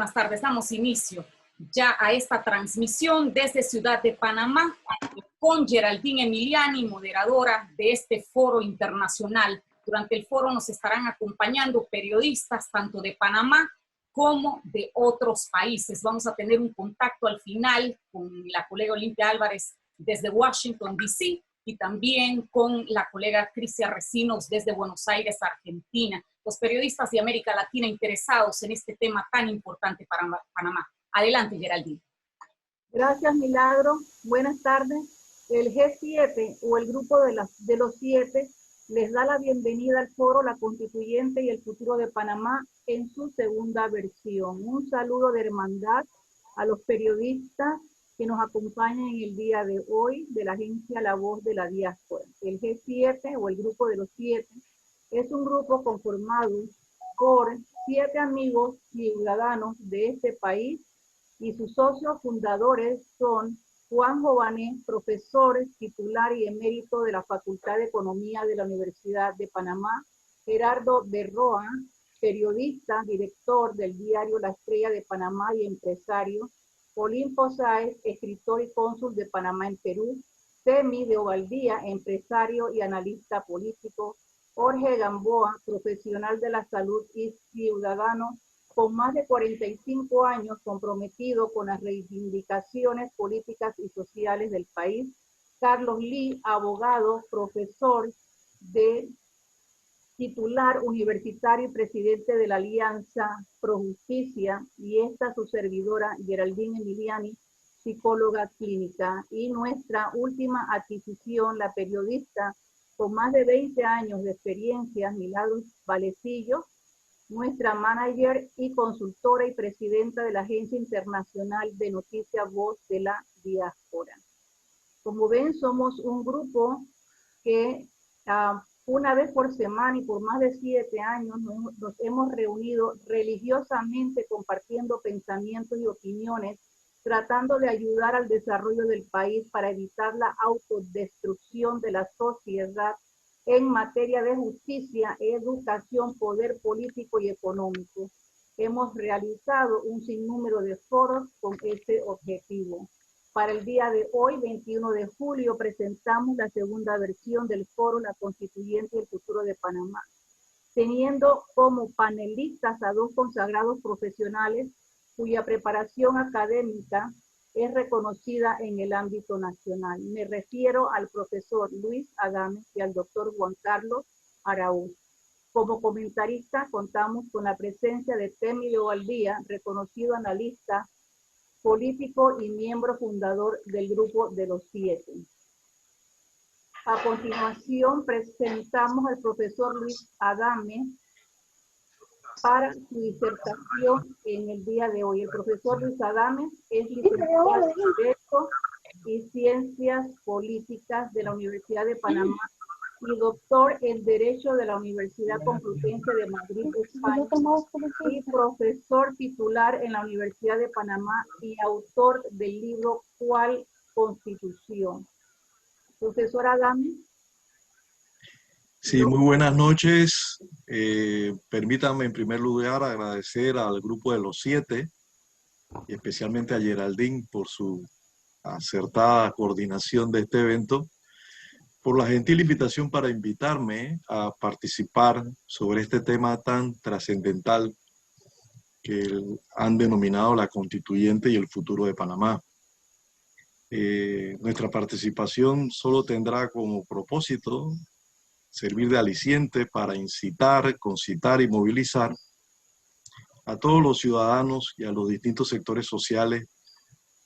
buenas tardes. Damos inicio ya a esta transmisión desde Ciudad de Panamá con Geraldine Emiliani, moderadora de este foro internacional. Durante el foro nos estarán acompañando periodistas tanto de Panamá como de otros países. Vamos a tener un contacto al final con la colega Olimpia Álvarez desde Washington, D.C., y también con la colega Crisia Recinos desde Buenos Aires, Argentina. Los periodistas de América Latina interesados en este tema tan importante para Panamá. Adelante, Geraldine. Gracias, Milagro. Buenas tardes. El G7 o el grupo de los 7 les da la bienvenida al foro La Constituyente y el Futuro de Panamá en su segunda versión. Un saludo de hermandad a los periodistas que nos acompañan en el día de hoy de la agencia La Voz de la Diáspora. El G7 o el grupo de los 7 es un grupo conformado por 7 amigos ciudadanos de este país y sus socios fundadores son Juan Jované, profesor titular y emérito de la Facultad de Economía de la Universidad de Panamá; Gerardo Berroa, periodista, director del diario La Estrella de Panamá y empresario; Olimpo Sáez, escritor y cónsul de Panamá en Perú; Temi de Ovaldía, empresario y analista político; Jorge Gamboa, profesional de la salud y ciudadano con más de 45 años comprometido con las reivindicaciones políticas y sociales del país; Carlos Lee, abogado, profesor de titular universitario y presidente de la Alianza Pro Justicia; y esta su servidora, Geraldine Emiliani, psicóloga clínica. Y nuestra última adquisición, la periodista con más de 20 años de experiencia, Milagros Valecillo, nuestra manager y consultora y presidenta de la Agencia Internacional de Noticias Voz de la Diáspora. Como ven, somos un grupo que una vez por semana y por más de 7 años nos hemos reunido religiosamente compartiendo pensamientos y opiniones, tratando de ayudar al desarrollo del país para evitar la autodestrucción de la sociedad en materia de justicia, educación, poder político y económico. Hemos realizado un sinnúmero de foros con este objetivo. Para el día de hoy, 21 de julio, presentamos la segunda versión del foro La Constituyente y el Futuro de Panamá, teniendo como panelistas a 2 consagrados profesionales cuya preparación académica es reconocida en el ámbito nacional. Me refiero al profesor Luis Adames y al doctor Juan Carlos Araúz. Como comentarista contamos con la presencia de Temi de Ovaldía, reconocido analista político y miembro fundador del grupo de los 7. A continuación presentamos al profesor Luis Adames para su disertación en el día de hoy. El profesor Luis Adames es licenciado en Derecho y Ciencias Políticas de la Universidad de Panamá y doctor en Derecho de la Universidad Complutense de Madrid, España, y profesor titular en la Universidad de Panamá y autor del libro ¿Cuál Constitución? Profesor Adames. Sí, muy buenas noches. Permítanme en primer lugar agradecer al grupo de los 7 y especialmente a Geraldine por su acertada coordinación de este evento, por la gentil invitación para invitarme a participar sobre este tema tan trascendental que han denominado la Constituyente y el Futuro de Panamá. Nuestra participación solo tendrá como propósito servir de aliciente para incitar, concitar y movilizar a todos los ciudadanos y a los distintos sectores sociales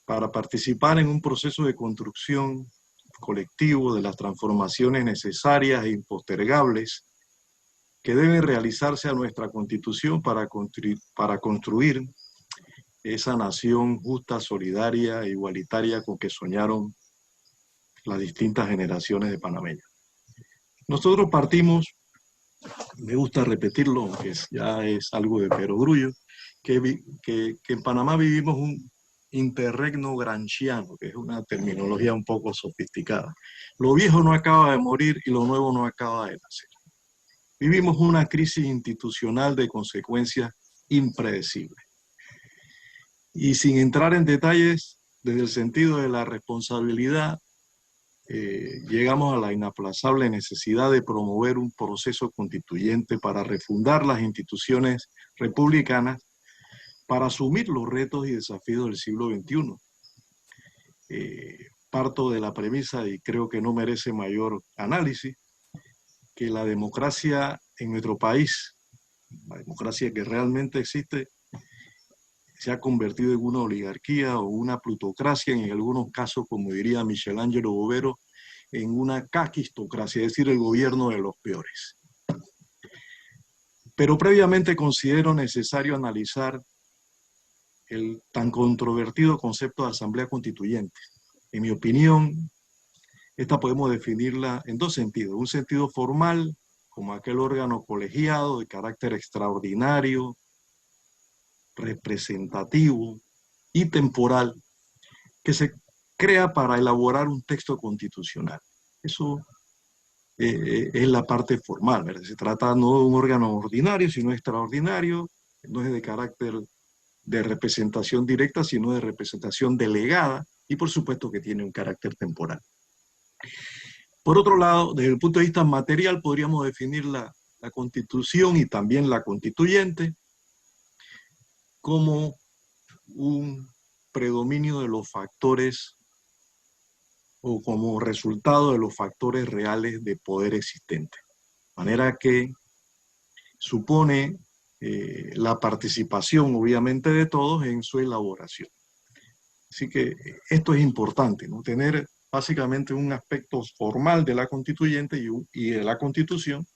para participar en un proceso de construcción colectivo de las transformaciones necesarias e impostergables que deben realizarse a nuestra Constitución para construir esa nación justa, solidaria e igualitaria con que soñaron las distintas generaciones de panameños. Nosotros partimos, me gusta repetirlo, aunque ya es algo de perogrullo, que en Panamá vivimos un interregno gramsciano, que es una terminología un poco sofisticada. Lo viejo no acaba de morir y lo nuevo no acaba de nacer. Vivimos una crisis institucional de consecuencias impredecibles. Y sin entrar en detalles, desde el sentido de la responsabilidad, llegamos a la inaplazable necesidad de promover un proceso constituyente para refundar las instituciones republicanas, para asumir los retos y desafíos del siglo XXI. Parto de la premisa, y creo que no merece mayor análisis, que la democracia en nuestro país, la democracia que realmente existe, se ha convertido en una oligarquía o una plutocracia, en algunos casos, como diría Michelangelo Bovero, en una caquistocracia, es decir, el gobierno de los peores. Pero previamente considero necesario analizar el tan controvertido concepto de asamblea constituyente. En mi opinión, esta podemos definirla en dos sentidos. Un sentido formal, como aquel órgano colegiado de carácter extraordinario, representativo y temporal que se crea para elaborar un texto constitucional. Eso es la parte formal, ¿verdad? Se trata no de un órgano ordinario, sino extraordinario, no es de carácter de representación directa, sino de representación delegada, y por supuesto que tiene un carácter temporal. Por otro lado, desde el punto de vista material, podríamos definir la Constitución y también la constituyente como un predominio de los factores o como resultado de los factores reales de poder existente. De manera que supone la participación, obviamente, de todos en su elaboración. Así que esto es importante, ¿no? Tener básicamente un aspecto formal de la constituyente y de la Constitución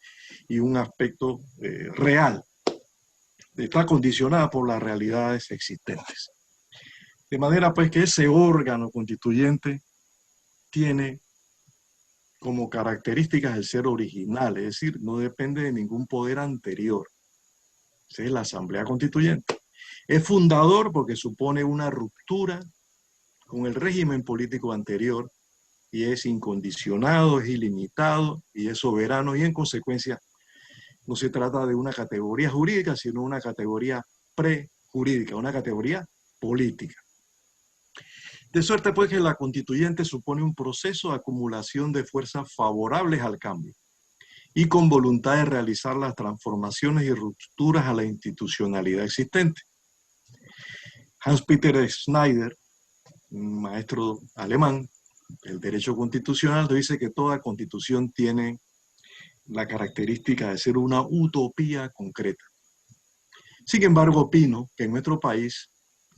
y un aspecto real. Está condicionada por las realidades existentes. De manera pues que ese órgano constituyente tiene como características el ser original, es decir, no depende de ningún poder anterior. Esa es la Asamblea Constituyente. Es fundador porque supone una ruptura con el régimen político anterior y es incondicionado, es ilimitado y es soberano y en consecuencia no se trata de una categoría jurídica, sino una categoría prejurídica, una categoría política. De suerte pues que la constituyente supone un proceso de acumulación de fuerzas favorables al cambio y con voluntad de realizar las transformaciones y rupturas a la institucionalidad existente. Hans-Peter Schneider, un maestro alemán del derecho constitucional, dice que toda constitución tiene la característica de ser una utopía concreta. Sin embargo, opino que en nuestro país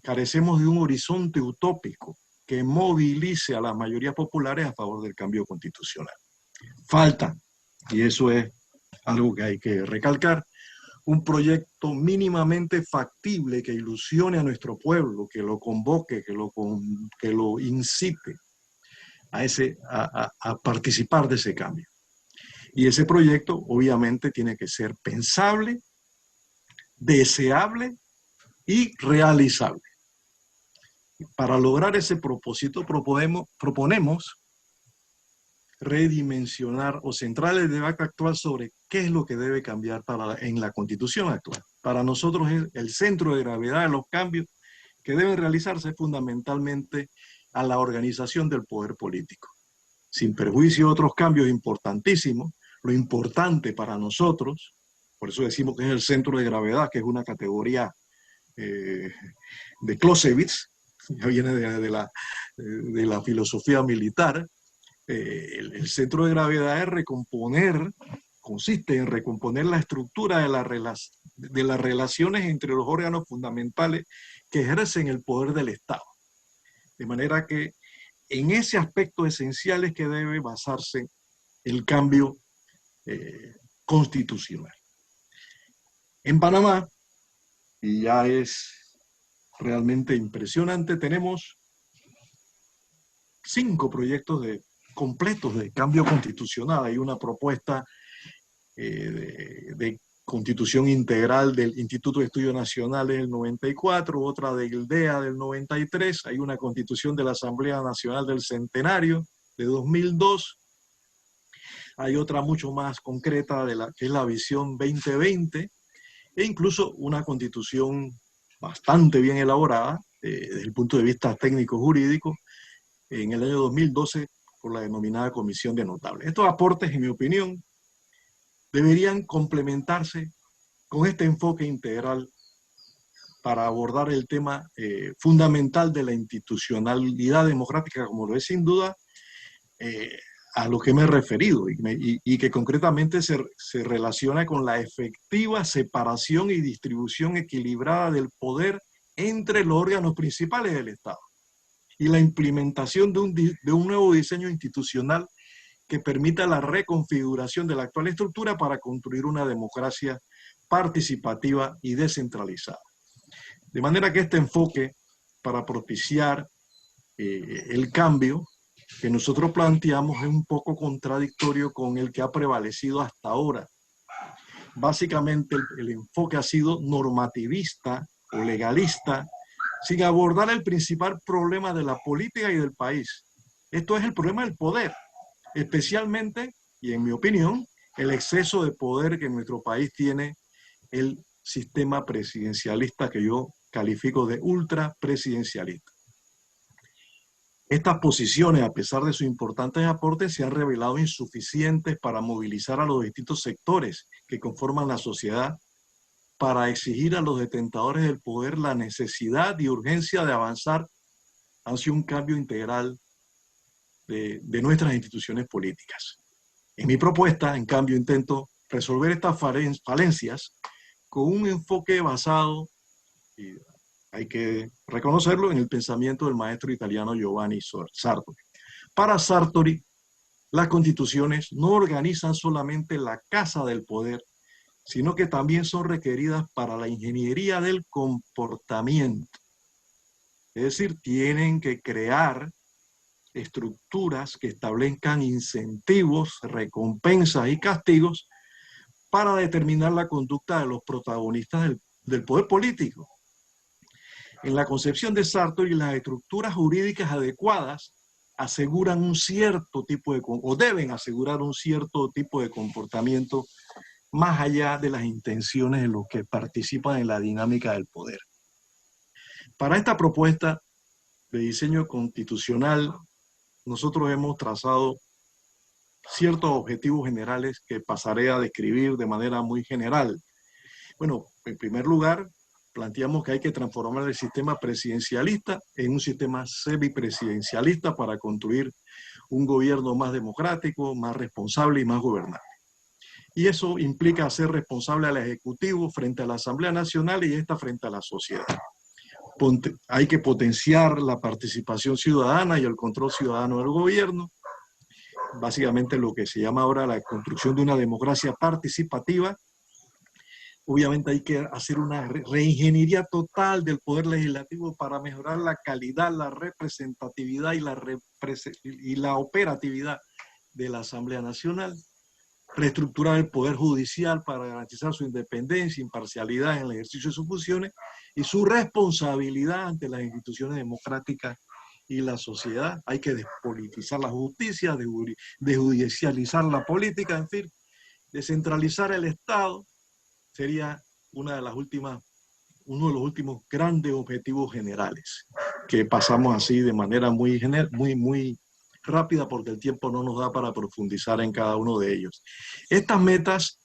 carecemos de un horizonte utópico que movilice a las mayorías populares a favor del cambio constitucional. Falta, y eso es algo que hay que recalcar, un proyecto mínimamente factible que ilusione a nuestro pueblo, que lo convoque, que lo incite a participar de ese cambio. Y ese proyecto obviamente tiene que ser pensable, deseable y realizable. Para lograr ese propósito proponemos redimensionar o centrar el debate actual sobre qué es lo que debe cambiar en la Constitución actual. Para nosotros el centro de gravedad de los cambios que deben realizarse fundamentalmente a la organización del poder político. Sin perjuicio de otros cambios importantísimos, lo importante para nosotros, por eso decimos que es el centro de gravedad, que es una categoría de Clausewitz, ya viene de la filosofía militar. El centro de gravedad consiste en recomponer la estructura de las relaciones entre los órganos fundamentales que ejercen el poder del Estado. De manera que en ese aspecto esencial es que debe basarse el cambio constitucional. En Panamá, y ya es realmente impresionante, tenemos 5 proyectos completos de cambio constitucional. Hay una propuesta de constitución integral del Instituto de Estudios Nacionales del 94, otra de ILDEA del 93, hay una constitución de la Asamblea Nacional del Centenario de 2002, hay otra mucho más concreta que es la Visión 2020, e incluso una constitución bastante bien elaborada, desde el punto de vista técnico-jurídico en el año 2012 por la denominada Comisión de Notables. Estos aportes, en mi opinión, deberían complementarse con este enfoque integral para abordar el tema fundamental de la institucionalidad democrática, como lo es sin duda a lo que me he referido y que concretamente se relaciona con la efectiva separación y distribución equilibrada del poder entre los órganos principales del Estado y la implementación de un nuevo diseño institucional que permita la reconfiguración de la actual estructura para construir una democracia participativa y descentralizada. De manera que este enfoque para propiciar el cambio que nosotros planteamos es un poco contradictorio con el que ha prevalecido hasta ahora. Básicamente el enfoque ha sido normativista o legalista, sin abordar el principal problema de la política y del país. Esto es el problema del poder, especialmente, y en mi opinión, el exceso de poder que en nuestro país tiene el sistema presidencialista que yo califico de ultrapresidencialista. Estas posiciones, a pesar de sus importantes aportes, se han revelado insuficientes para movilizar a los distintos sectores que conforman la sociedad para exigir a los detentadores del poder la necesidad y urgencia de avanzar hacia un cambio integral de nuestras instituciones políticas. En mi propuesta, en cambio, intento resolver estas falencias con un enfoque basado, y hay que reconocerlo, en el pensamiento del maestro italiano Giovanni Sartori. Para Sartori, las constituciones no organizan solamente la casa del poder, sino que también son requeridas para la ingeniería del comportamiento. Es decir, tienen que crear estructuras que establezcan incentivos, recompensas y castigos para determinar la conducta de los protagonistas del poder político. En la concepción de Sartori, las estructuras jurídicas adecuadas aseguran un cierto tipo o deben asegurar un cierto tipo de comportamiento más allá de las intenciones de los que participan en la dinámica del poder. Para esta propuesta de diseño constitucional, nosotros hemos trazado ciertos objetivos generales que pasaré a describir de manera muy general. Bueno, en primer lugar, planteamos que hay que transformar el sistema presidencialista en un sistema semipresidencialista para construir un gobierno más democrático, más responsable y más gobernable. Y eso implica hacer responsable al Ejecutivo frente a la Asamblea Nacional y esta frente a la sociedad. Hay que potenciar la participación ciudadana y el control ciudadano del gobierno. Básicamente lo que se llama ahora la construcción de una democracia participativa. Obviamente hay que hacer una reingeniería total del poder legislativo para mejorar la calidad, la representatividad y la operatividad de la Asamblea Nacional. Reestructurar el Poder Judicial para garantizar su independencia, imparcialidad en el ejercicio de sus funciones y su responsabilidad ante las instituciones democráticas y la sociedad. Hay que despolitizar la justicia, desjudicializar la política, en fin, descentralizar el Estado sería uno de los últimos grandes objetivos generales, que pasamos así de manera muy rápida porque el tiempo no nos da para profundizar en cada uno de ellos. Estas metas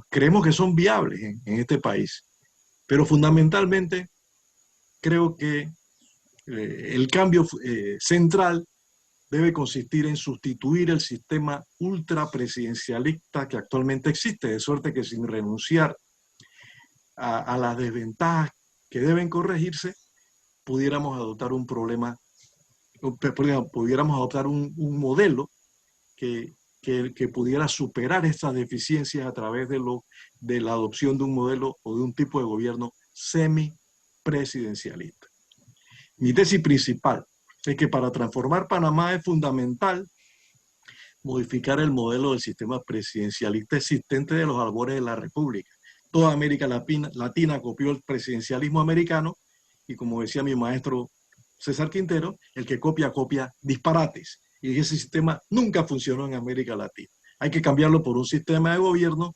creemos que son viables en este país, pero fundamentalmente creo que el cambio central debe consistir en sustituir el sistema ultrapresidencialista que actualmente existe, de suerte que sin renunciar a las desventajas que deben corregirse, pudiéramos adoptar un modelo que pudiera superar estas deficiencias a través de la adopción de un modelo o de un tipo de gobierno semipresidencialista. Mi tesis principal es que para transformar Panamá es fundamental modificar el modelo del sistema presidencialista existente de los albores de la República. Toda América Latina copió el presidencialismo americano y, como decía mi maestro César Quintero, el que copia, copia disparates. Y ese sistema nunca funcionó en América Latina. Hay que cambiarlo por un sistema de gobierno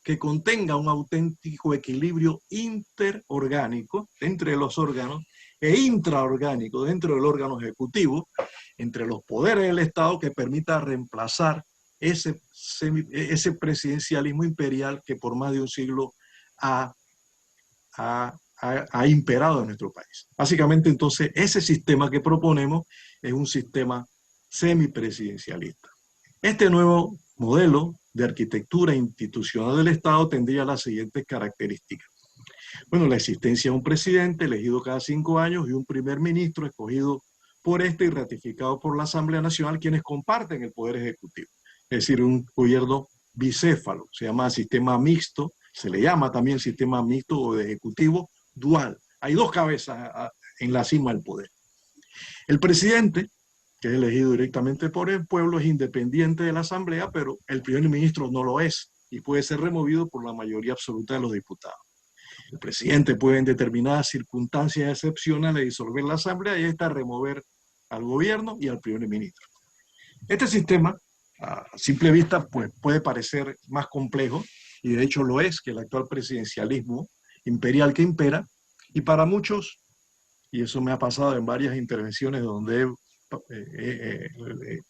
que contenga un auténtico equilibrio interorgánico entre los órganos e intraorgánico dentro del órgano ejecutivo, entre los poderes del Estado, que permita reemplazar ese presidencialismo imperial que por más de un siglo ha imperado en nuestro país. Básicamente, entonces, ese sistema que proponemos es un sistema semipresidencialista. Este nuevo modelo de arquitectura institucional del Estado tendría las siguientes características. Bueno, la existencia de un presidente elegido cada 5 años y un primer ministro escogido por este y ratificado por la Asamblea Nacional, quienes comparten el poder ejecutivo. Es decir, un gobierno bicéfalo, se llama sistema mixto, se le llama también sistema mixto o de ejecutivo dual. Hay 2 cabezas en la cima del poder. El presidente, que es elegido directamente por el pueblo, es independiente de la Asamblea, pero el primer ministro no lo es y puede ser removido por la mayoría absoluta de los diputados. El presidente puede en determinadas circunstancias excepcionales disolver la Asamblea y esta remover al gobierno y al primer ministro. Este sistema, a simple vista, pues, puede parecer más complejo, y de hecho lo es, que el actual presidencialismo imperial que impera, y para muchos, y eso me ha pasado en varias intervenciones donde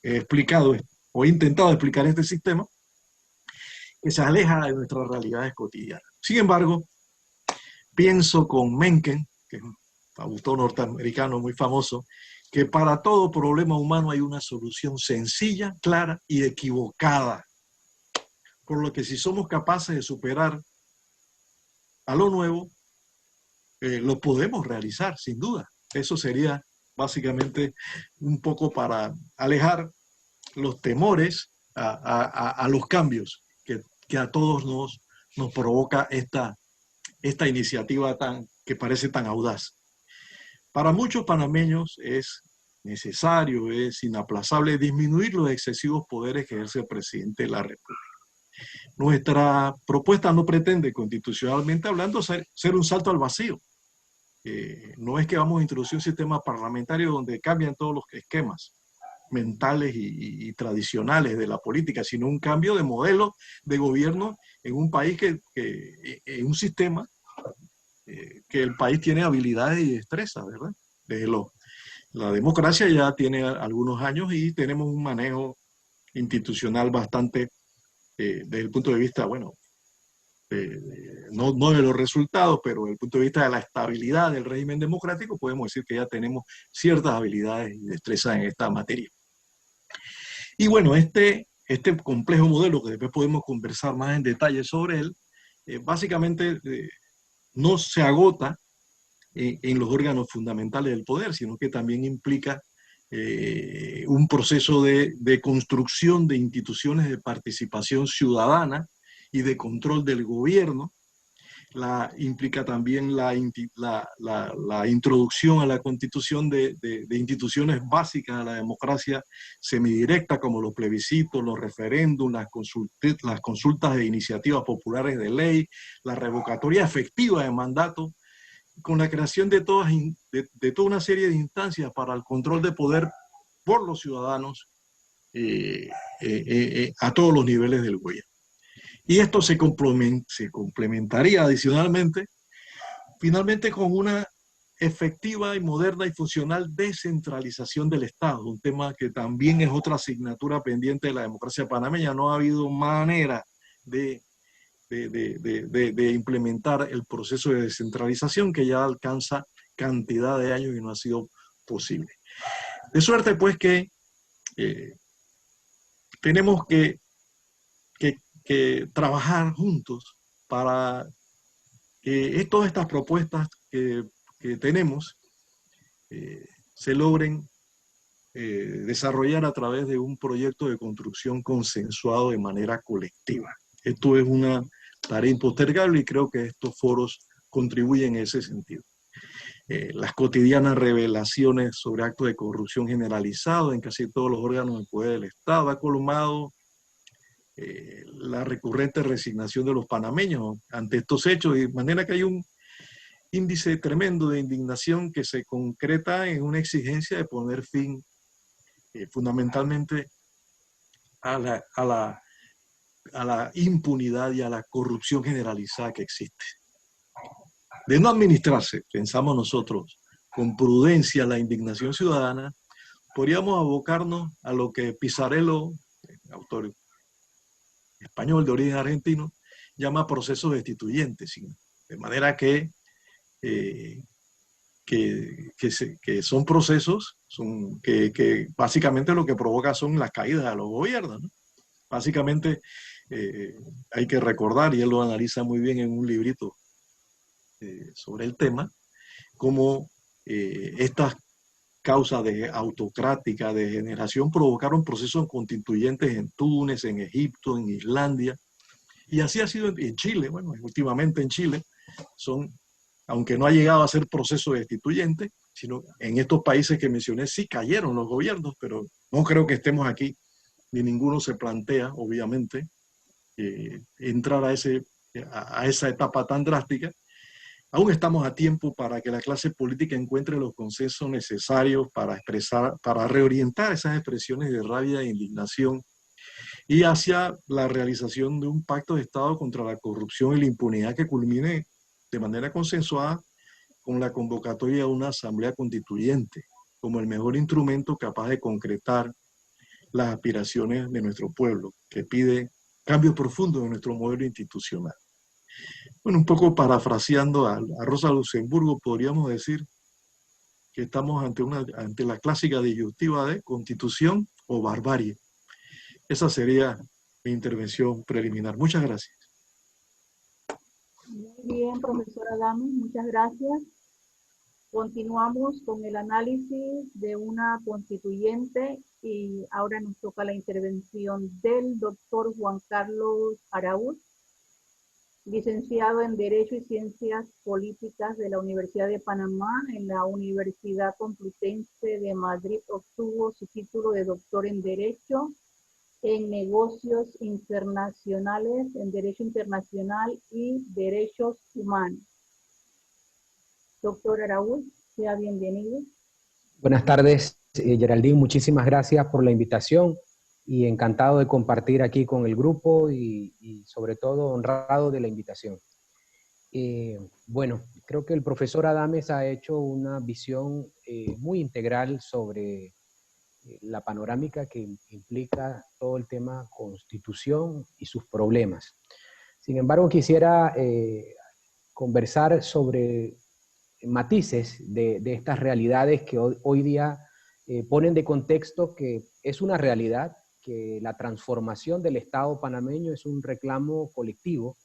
he explicado o he intentado explicar este sistema, que se aleja de nuestras realidades cotidianas. Sin embargo, pienso con Mencken, que es un autor norteamericano muy famoso, que para todo problema humano hay una solución sencilla, clara y equivocada. Por lo que si somos capaces de superar a lo nuevo, lo podemos realizar, sin duda. Eso sería básicamente un poco para alejar los temores a los cambios que a todos nos provoca esta iniciativa que parece tan audaz. Para muchos panameños es necesario, es inaplazable disminuir los excesivos poderes que ejerce el presidente de la República. Nuestra propuesta no pretende, constitucionalmente hablando, ser un salto al vacío. No es que vamos a introducir un sistema parlamentario donde cambian todos los esquemas mentales y tradicionales de la política, sino un cambio de modelo de gobierno en un país en un sistema que el país tiene habilidades y destrezas, ¿verdad? La democracia ya tiene algunos años y tenemos un manejo institucional bastante, desde el punto de vista, bueno, no de los resultados, pero desde el punto de vista de la estabilidad del régimen democrático, podemos decir que ya tenemos ciertas habilidades y destrezas en esta materia. Y bueno, este complejo modelo, que después podemos conversar más en detalle sobre él, básicamente no se agota en los órganos fundamentales del poder, sino que también implica un proceso de construcción de instituciones de participación ciudadana y de control del gobierno. Implica también la introducción a la Constitución de instituciones básicas a la democracia semidirecta, como los plebiscitos, los referéndums, las consultas de iniciativas populares de ley, la revocatoria efectiva de mandato, con la creación de toda una serie de instancias para el control de poder por los ciudadanos a todos los niveles del gobierno. Y esto se complementaría adicionalmente, finalmente, con una efectiva y moderna y funcional descentralización del Estado, un tema que también es otra asignatura pendiente de la democracia panameña. No ha habido manera de implementar el proceso de descentralización, que ya alcanza cantidad de años y no ha sido posible. De suerte, pues, que tenemos que trabajar juntos para que todas estas propuestas que tenemos se logren desarrollar a través de un proyecto de construcción consensuado de manera colectiva. Esto es una tarea impostergable y creo que estos foros contribuyen en ese sentido. Las cotidianas revelaciones sobre actos de corrupción generalizado en casi todos los órganos de poder del Estado ha colmado la recurrente resignación de los panameños ante estos hechos, de manera que hay un índice tremendo de indignación que se concreta en una exigencia de poner fin fundamentalmente a la impunidad y a la corrupción generalizada que existe. De no administrarse, pensamos nosotros, con prudencia la indignación ciudadana, podríamos abocarnos a lo que Pisarello, autor español de origen argentino, llama procesos destituyentes, de manera que son procesos que básicamente lo que provoca son las caídas de los gobiernos, ¿no? Básicamente hay que recordar, y él lo analiza muy bien en un librito sobre el tema, cómo estas causas de autocrática, de generación, provocaron procesos constituyentes en Túnez, en Egipto, en Islandia, y así ha sido en Chile. Bueno, últimamente en Chile aunque no ha llegado a ser proceso destituyente, sino en estos países que mencioné sí cayeron los gobiernos, pero no creo que estemos aquí, ni ninguno se plantea, obviamente, entrar a esa etapa tan drástica. Aún estamos a tiempo para que la clase política encuentre los consensos necesarios para reorientar esas expresiones de rabia e indignación y hacia la realización de un pacto de Estado contra la corrupción y la impunidad que culmine de manera consensuada con la convocatoria de una asamblea constituyente como el mejor instrumento capaz de concretar las aspiraciones de nuestro pueblo, que pide cambios profundos en nuestro modelo institucional. Bueno, un poco parafraseando a Rosa Luxemburgo, podríamos decir que estamos ante la clásica disyuntiva de constitución o barbarie. Esa sería mi intervención preliminar. Muchas gracias. Muy bien, profesora Adames, muchas gracias. Continuamos con el análisis de una constituyente y ahora nos toca la intervención del doctor Juan Carlos Araúz, licenciado en Derecho y Ciencias Políticas de la Universidad de Panamá. En la Universidad Complutense de Madrid obtuvo su título de doctor en Derecho, en Negocios Internacionales, en Derecho Internacional y Derechos Humanos. Doctor Araúz, sea bienvenido. Buenas tardes, Geraldine. Muchísimas gracias por la invitación y encantado de compartir aquí con el grupo y sobre todo honrado de la invitación. Bueno, creo que el profesor Adames ha hecho una visión muy integral sobre la panorámica que implica todo el tema constitución y sus problemas. Sin embargo, quisiera conversar sobre matices de estas realidades que hoy día ponen de contexto que es una realidad, que la transformación del Estado panameño es un reclamo colectivo.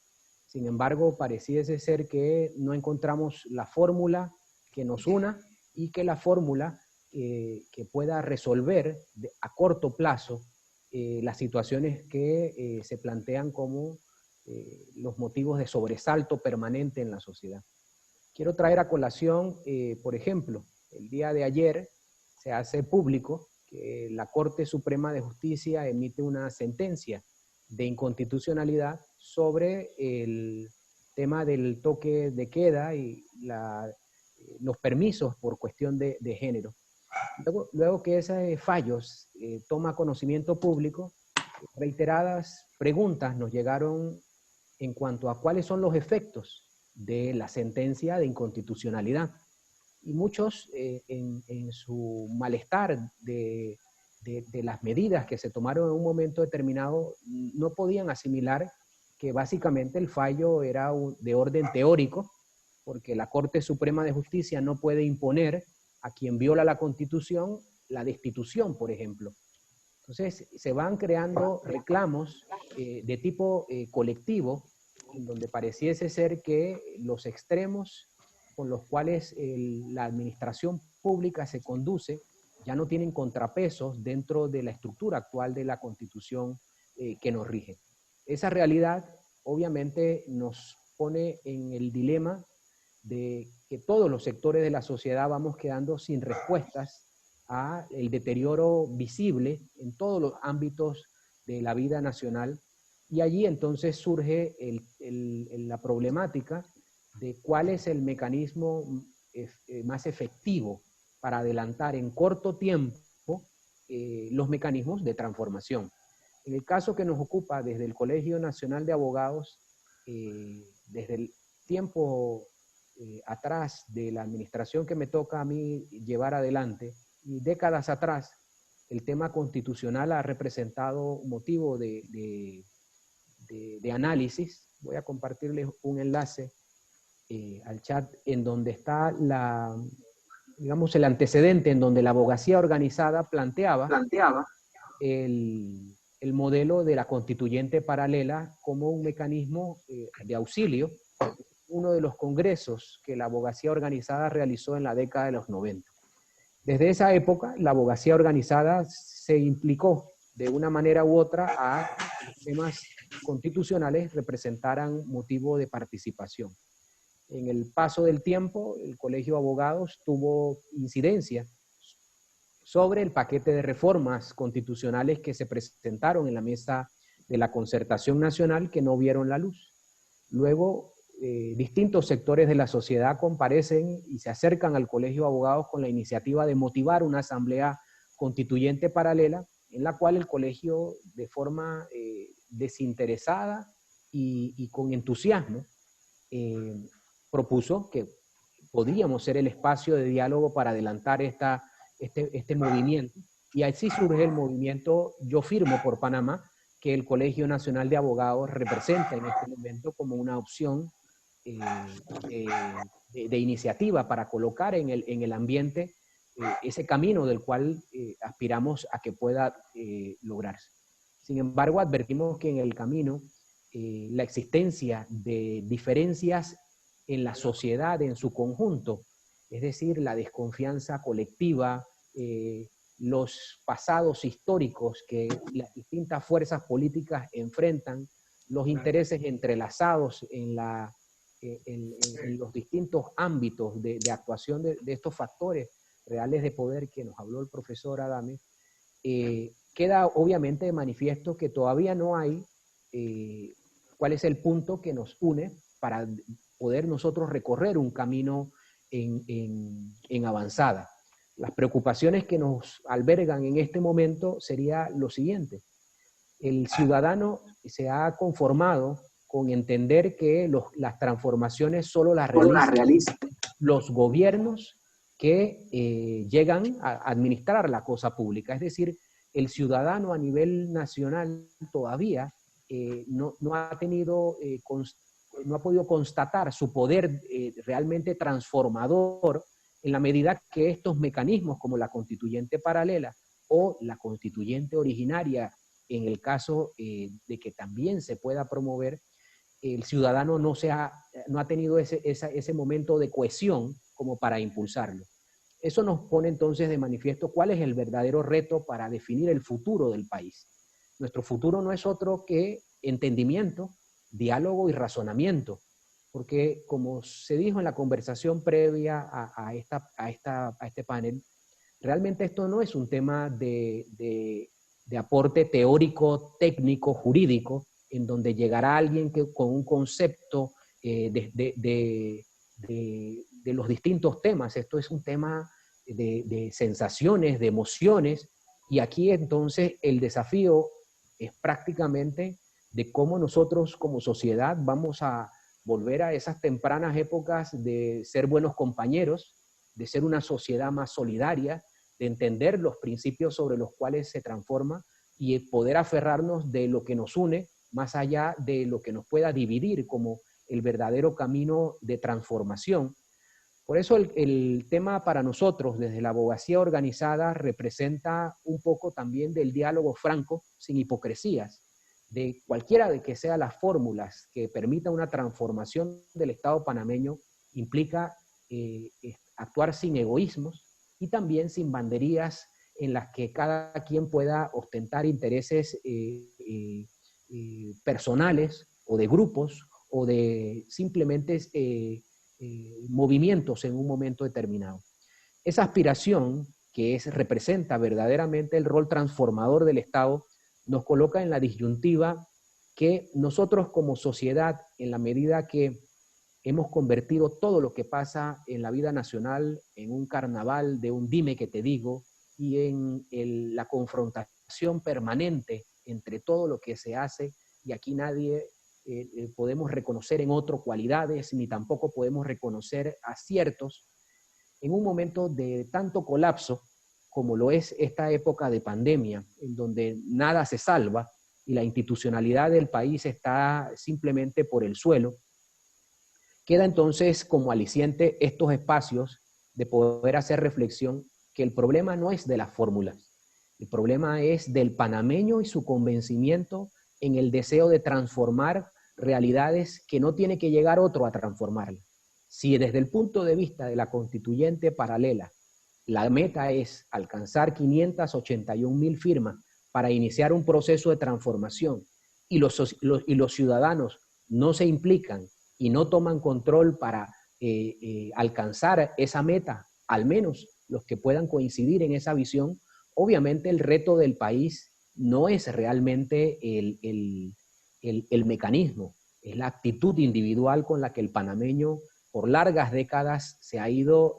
Sin embargo, pareciese ser que no encontramos la fórmula que nos una y que la fórmula que pueda resolver a corto plazo las situaciones que se plantean como los motivos de sobresalto permanente en la sociedad. Quiero traer a colación, por ejemplo, el día de ayer se hace público que la Corte Suprema de Justicia emite una sentencia de inconstitucionalidad sobre el tema del toque de queda y los permisos por cuestión de género. Luego que esos fallos toma conocimiento público, reiteradas preguntas nos llegaron en cuanto a cuáles son los efectos de la sentencia de inconstitucionalidad. Y muchos en su malestar de las medidas que se tomaron en un momento determinado no podían asimilar que básicamente el fallo era de orden teórico, porque la Corte Suprema de Justicia no puede imponer a quien viola la Constitución la destitución, por ejemplo. Entonces se van creando reclamos de tipo colectivo, en donde pareciese ser que los extremos con los cuales la administración pública se conduce ya no tienen contrapesos dentro de la estructura actual de la Constitución que nos rige. Esa realidad obviamente nos pone en el dilema de que todos los sectores de la sociedad vamos quedando sin respuestas a el deterioro visible en todos los ámbitos de la vida nacional. Y allí entonces surge la problemática de cuál es el mecanismo más efectivo para adelantar en corto tiempo los mecanismos de transformación. En el caso que nos ocupa desde el Colegio Nacional de Abogados, desde el tiempo atrás de la administración que me toca a mí llevar adelante, y décadas atrás, el tema constitucional ha representado un motivo de análisis. Voy a compartirles un enlace al chat en donde está digamos, el antecedente en donde la abogacía organizada planteaba el modelo de la constituyente paralela como un mecanismo de auxilio, uno de los congresos que la abogacía organizada realizó en la década de los 90. Desde esa época, la abogacía organizada se implicó de una manera u otra a que los temas constitucionales representaran motivo de participación. En el paso del tiempo, el Colegio de Abogados tuvo incidencia sobre el paquete de reformas constitucionales que se presentaron en la mesa de la concertación nacional que no vieron la luz. Luego, distintos sectores de la sociedad comparecen y se acercan al Colegio de Abogados con la iniciativa de motivar una asamblea constituyente paralela en la cual el colegio, de forma desinteresada y con entusiasmo, propuso que podríamos ser el espacio de diálogo para adelantar este movimiento. Y así surge el movimiento Yo Firmo por Panamá, que el Colegio Nacional de Abogados representa en este momento como una opción de iniciativa para colocar en el ambiente ese camino del cual aspiramos a que pueda lograrse. Sin embargo, advertimos que en el camino la existencia de diferencias en la sociedad en su conjunto, es decir, la desconfianza colectiva, los pasados históricos que las distintas fuerzas políticas enfrentan, los intereses entrelazados en los distintos ámbitos de actuación de estos factores reales de poder que nos habló el profesor Adame, queda obviamente de manifiesto que todavía no hay cuál es el punto que nos une para poder nosotros recorrer un camino en avanzada. Las preocupaciones que nos albergan en este momento sería lo siguiente. El ciudadano se ha conformado con entender que las transformaciones solo las realizan los gobiernos que llegan a administrar la cosa pública. Es decir, el ciudadano a nivel nacional todavía no ha podido constatar su poder realmente transformador en la medida que estos mecanismos como la constituyente paralela o la constituyente originaria, en el caso de que también se pueda promover, el ciudadano no ha tenido ese momento de cohesión como para impulsarlo. Eso nos pone entonces de manifiesto cuál es el verdadero reto para definir el futuro del país. Nuestro futuro no es otro que entendimiento, diálogo y razonamiento, porque como se dijo en la conversación previa a este panel, realmente esto no es un tema de aporte teórico, técnico, jurídico, en donde llegará alguien con un concepto de los distintos temas. Esto es un tema de sensaciones, de emociones, y aquí entonces el desafío es prácticamente de cómo nosotros como sociedad vamos a volver a esas tempranas épocas de ser buenos compañeros, de ser una sociedad más solidaria, de entender los principios sobre los cuales se transforma y poder aferrarnos de lo que nos une más allá de lo que nos pueda dividir como el verdadero camino de transformación. Por eso el tema para nosotros desde la abogacía organizada representa un poco también del diálogo franco, sin hipocresías, de cualquiera de que sean las fórmulas que permita una transformación del Estado panameño, implica actuar sin egoísmos y también sin banderías en las que cada quien pueda ostentar intereses personales o de grupos o de simplemente movimientos en un momento determinado. Esa aspiración que representa verdaderamente el rol transformador del Estado nos coloca en la disyuntiva que nosotros como sociedad, en la medida que hemos convertido todo lo que pasa en la vida nacional en un carnaval de un dime que te digo y en la confrontación permanente entre todo lo que se hace, y aquí nadie podemos reconocer en otro cualidades, ni tampoco podemos reconocer aciertos, en un momento de tanto colapso como lo es esta época de pandemia, en donde nada se salva y la institucionalidad del país está simplemente por el suelo, queda entonces como aliciente estos espacios de poder hacer reflexión que el problema no es de las fórmulas, el problema es del panameño y su convencimiento en el deseo de transformar realidades que no tiene que llegar otro a transformarlas. Si desde el punto de vista de la constituyente paralela, la meta es alcanzar 581.000 firmas para iniciar un proceso de transformación y los ciudadanos no se implican y no toman control para alcanzar esa meta, al menos los que puedan coincidir en esa visión, obviamente el reto del país no es realmente el mecanismo, es la actitud individual con la que el panameño por largas décadas se ha ido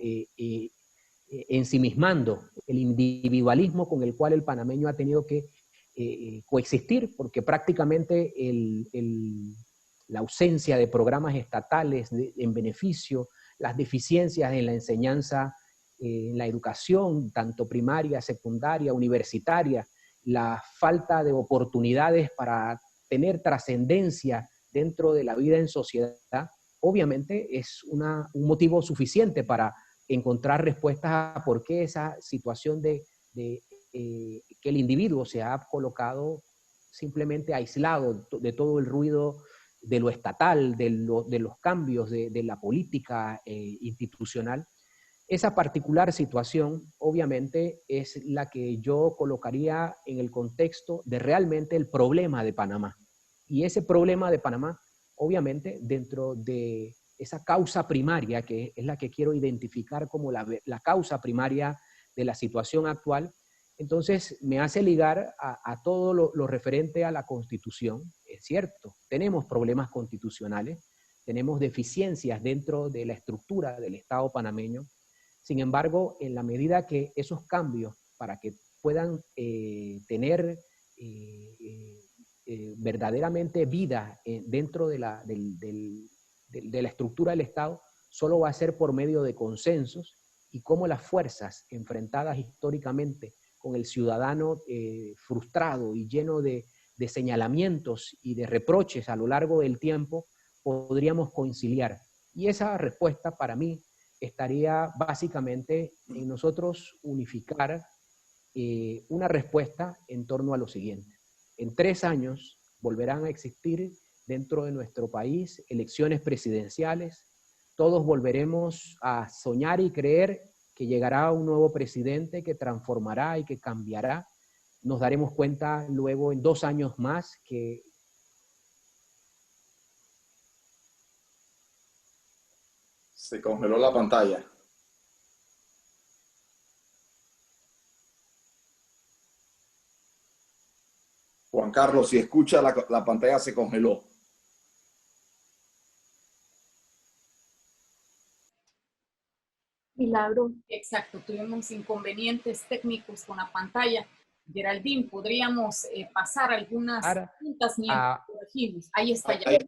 ensimismando, el individualismo con el cual el panameño ha tenido que coexistir, porque prácticamente la ausencia de programas estatales en beneficio, las deficiencias en la enseñanza, en la educación, tanto primaria, secundaria, universitaria, la falta de oportunidades para tener trascendencia dentro de la vida en sociedad, obviamente es un motivo suficiente para encontrar respuestas a por qué esa situación de que el individuo se ha colocado simplemente aislado de todo el ruido de lo estatal, de los cambios de la política institucional. Esa particular situación, obviamente, es la que yo colocaría en el contexto de realmente el problema de Panamá. Y ese problema de Panamá, obviamente, dentro de esa causa primaria, que es la que quiero identificar como la causa primaria de la situación actual, entonces me hace ligar a todo lo referente a la Constitución. Es cierto, tenemos problemas constitucionales, tenemos deficiencias dentro de la estructura del Estado panameño. Sin embargo, en la medida que esos cambios, para que puedan tener verdaderamente vida dentro de la estructura del Estado, solo va a ser por medio de consensos, y cómo las fuerzas enfrentadas históricamente con el ciudadano frustrado y lleno de señalamientos y de reproches a lo largo del tiempo, podríamos conciliar. Y esa respuesta para mí estaría básicamente en nosotros unificar una respuesta en torno a lo siguiente. En 3 años volverán a existir dentro de nuestro país elecciones presidenciales, todos volveremos a soñar y creer que llegará un nuevo presidente que transformará y que cambiará. Nos daremos cuenta luego en 2 años más que se congeló la pantalla. Juan Carlos, si escucha, la pantalla se congeló. Milagro. Exacto, tuvimos inconvenientes técnicos con la pantalla. Geraldine, podríamos pasar algunas preguntas mientras corregimos. Ahí está ya.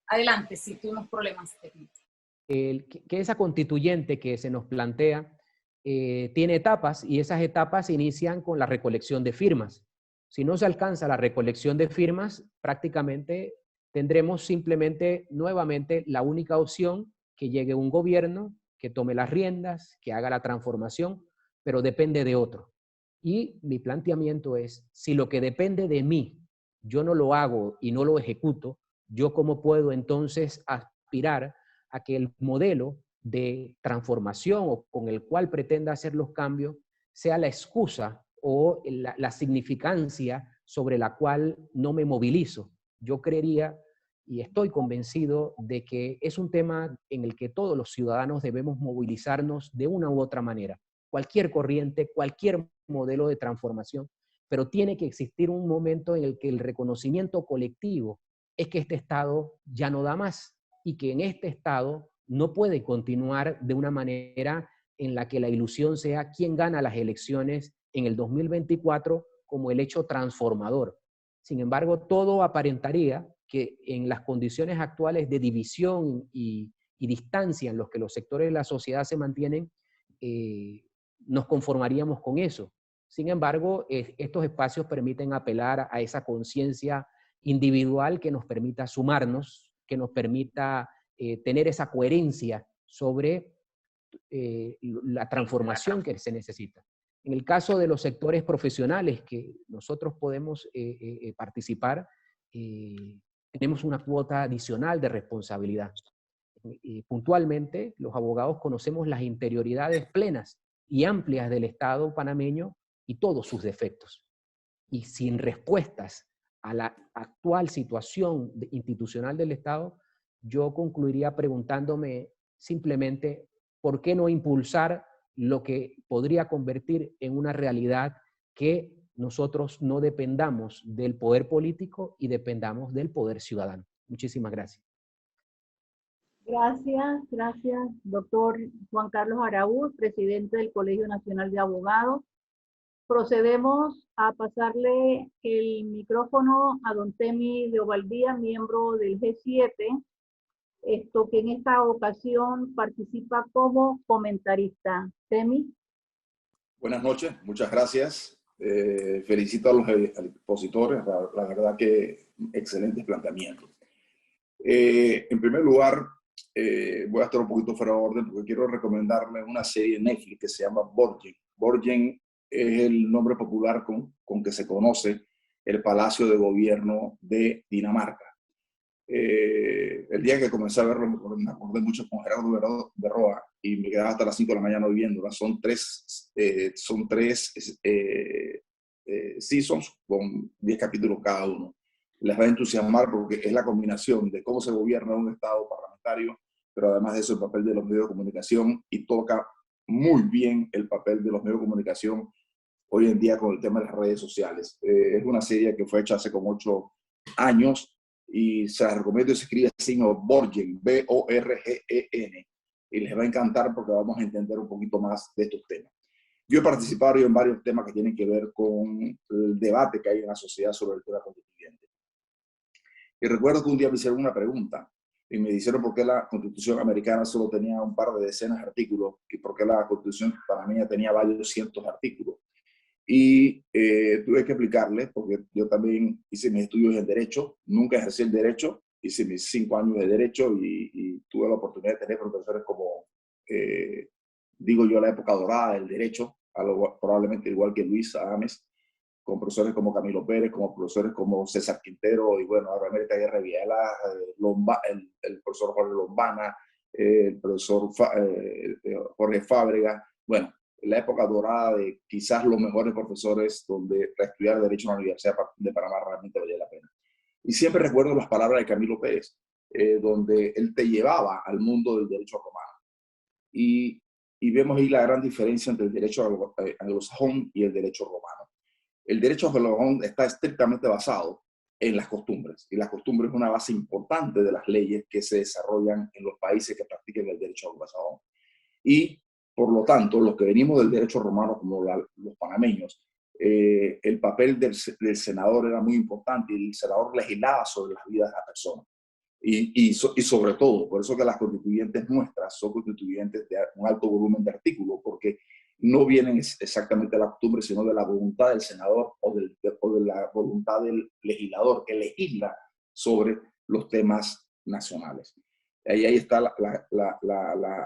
Adelante, si tuvimos problemas técnicos. Que esa constituyente que se nos plantea tiene etapas, y esas etapas inician con la recolección de firmas. Si no se alcanza la recolección de firmas, prácticamente tendremos simplemente nuevamente la única opción, que llegue un gobierno, que tome las riendas, que haga la transformación, pero depende de otro. Y mi planteamiento es, si lo que depende de mí, yo no lo hago y no lo ejecuto, ¿yo cómo puedo entonces aspirar a que el modelo de transformación o con el cual pretenda hacer los cambios sea la excusa o la significancia sobre la cual no me movilizo? Yo creería y estoy convencido de que es un tema en el que todos los ciudadanos debemos movilizarnos de una u otra manera. Cualquier corriente, cualquier modelo de transformación, pero tiene que existir un momento en el que el reconocimiento colectivo es que este Estado ya no da más y que en este Estado no puede continuar de una manera en la que la ilusión sea quién gana las elecciones en el 2024 como el hecho transformador, Sin embargo, todo aparentaría que en las condiciones actuales de división y distancia en los que los sectores de la sociedad se mantienen, nos conformaríamos con eso. Sin embargo, estos espacios permiten apelar a esa conciencia individual que nos permita sumarnos, que nos permita tener esa coherencia sobre la transformación que se necesita. En el caso de los sectores profesionales que nosotros podemos participar, tenemos una cuota adicional de responsabilidad. Puntualmente, los abogados conocemos las interioridades plenas y amplias del Estado panameño y todos sus defectos. Y sin respuestas a la actual situación institucional del Estado, yo concluiría preguntándome simplemente ¿por qué no impulsar lo que podría convertir en una realidad que nosotros no dependamos del poder político y dependamos del poder ciudadano? Muchísimas gracias. Gracias, doctor Juan Carlos Araúz, presidente del Colegio Nacional de Abogados. Procedemos a pasarle el micrófono a don Temi de Ovaldía, miembro del G7, que en esta ocasión participa como comentarista. Temi. Buenas noches, muchas gracias. Felicito a los expositores, la verdad que excelentes planteamientos. En primer lugar, voy a estar un poquito fuera de orden porque quiero recomendarle una serie de Netflix que se llama Borgen. Borgen es el nombre popular con que se conoce el Palacio de Gobierno de Dinamarca. El día que comencé a verlo me acordé mucho con Gerardo Berroa y me quedaba hasta las 5 de la mañana viéndola. Son tres seasons con 10 capítulos cada uno. Les va a entusiasmar porque es la combinación de cómo se gobierna un Estado parlamentario, pero además de eso el papel de los medios de comunicación, y toca muy bien el papel de los medios de comunicación hoy en día con el tema de las redes sociales. Es una serie que fue hecha hace como 8 años y se la recomiendo. Se escribe así, Borgen, B-O-R-G-E-N, y les va a encantar porque vamos a entender un poquito más de estos temas. Yo he participado en varios temas que tienen que ver con el debate que hay en la sociedad sobre el tema constituyente. Y recuerdo que un día me hicieron una pregunta y me dijeron por qué la Constitución americana solo tenía un par de decenas de artículos y por qué la Constitución panameña tenía varios cientos de artículos. Y tuve que explicarles, porque yo también hice mis estudios en Derecho, nunca ejercí el Derecho, hice mis 5 años de Derecho y tuve la oportunidad de tener profesores como, digo yo, la época dorada del Derecho, probablemente igual que Luis Adames, con profesores como Camilo Pérez, como profesores como César Quintero, y bueno, ahora América Guerra Viela, el profesor Jorge Lombana, el profesor Jorge Fábrega, bueno, la época dorada de quizás los mejores profesores donde estudiar Derecho en la Universidad de Panamá realmente valía la pena. Y siempre recuerdo las palabras de Camilo Pérez, donde él te llevaba al mundo del derecho romano. Y vemos ahí la gran diferencia entre el derecho anglosajón y el derecho romano. El derecho anglosajón está estrictamente basado en las costumbres, y las costumbres es una base importante de las leyes que se desarrollan en los países que practiquen el derecho anglosajón. Y por lo tanto, los que venimos del derecho romano, como los panameños, el papel del senador era muy importante, y el senador legislaba sobre las vidas de las personas. Y sobre todo, por eso que las constituyentes nuestras son constituyentes de un alto volumen de artículos, porque no vienen exactamente de la costumbre, sino de la voluntad del senador o de la voluntad del legislador que legisla sobre los temas nacionales. Ahí está la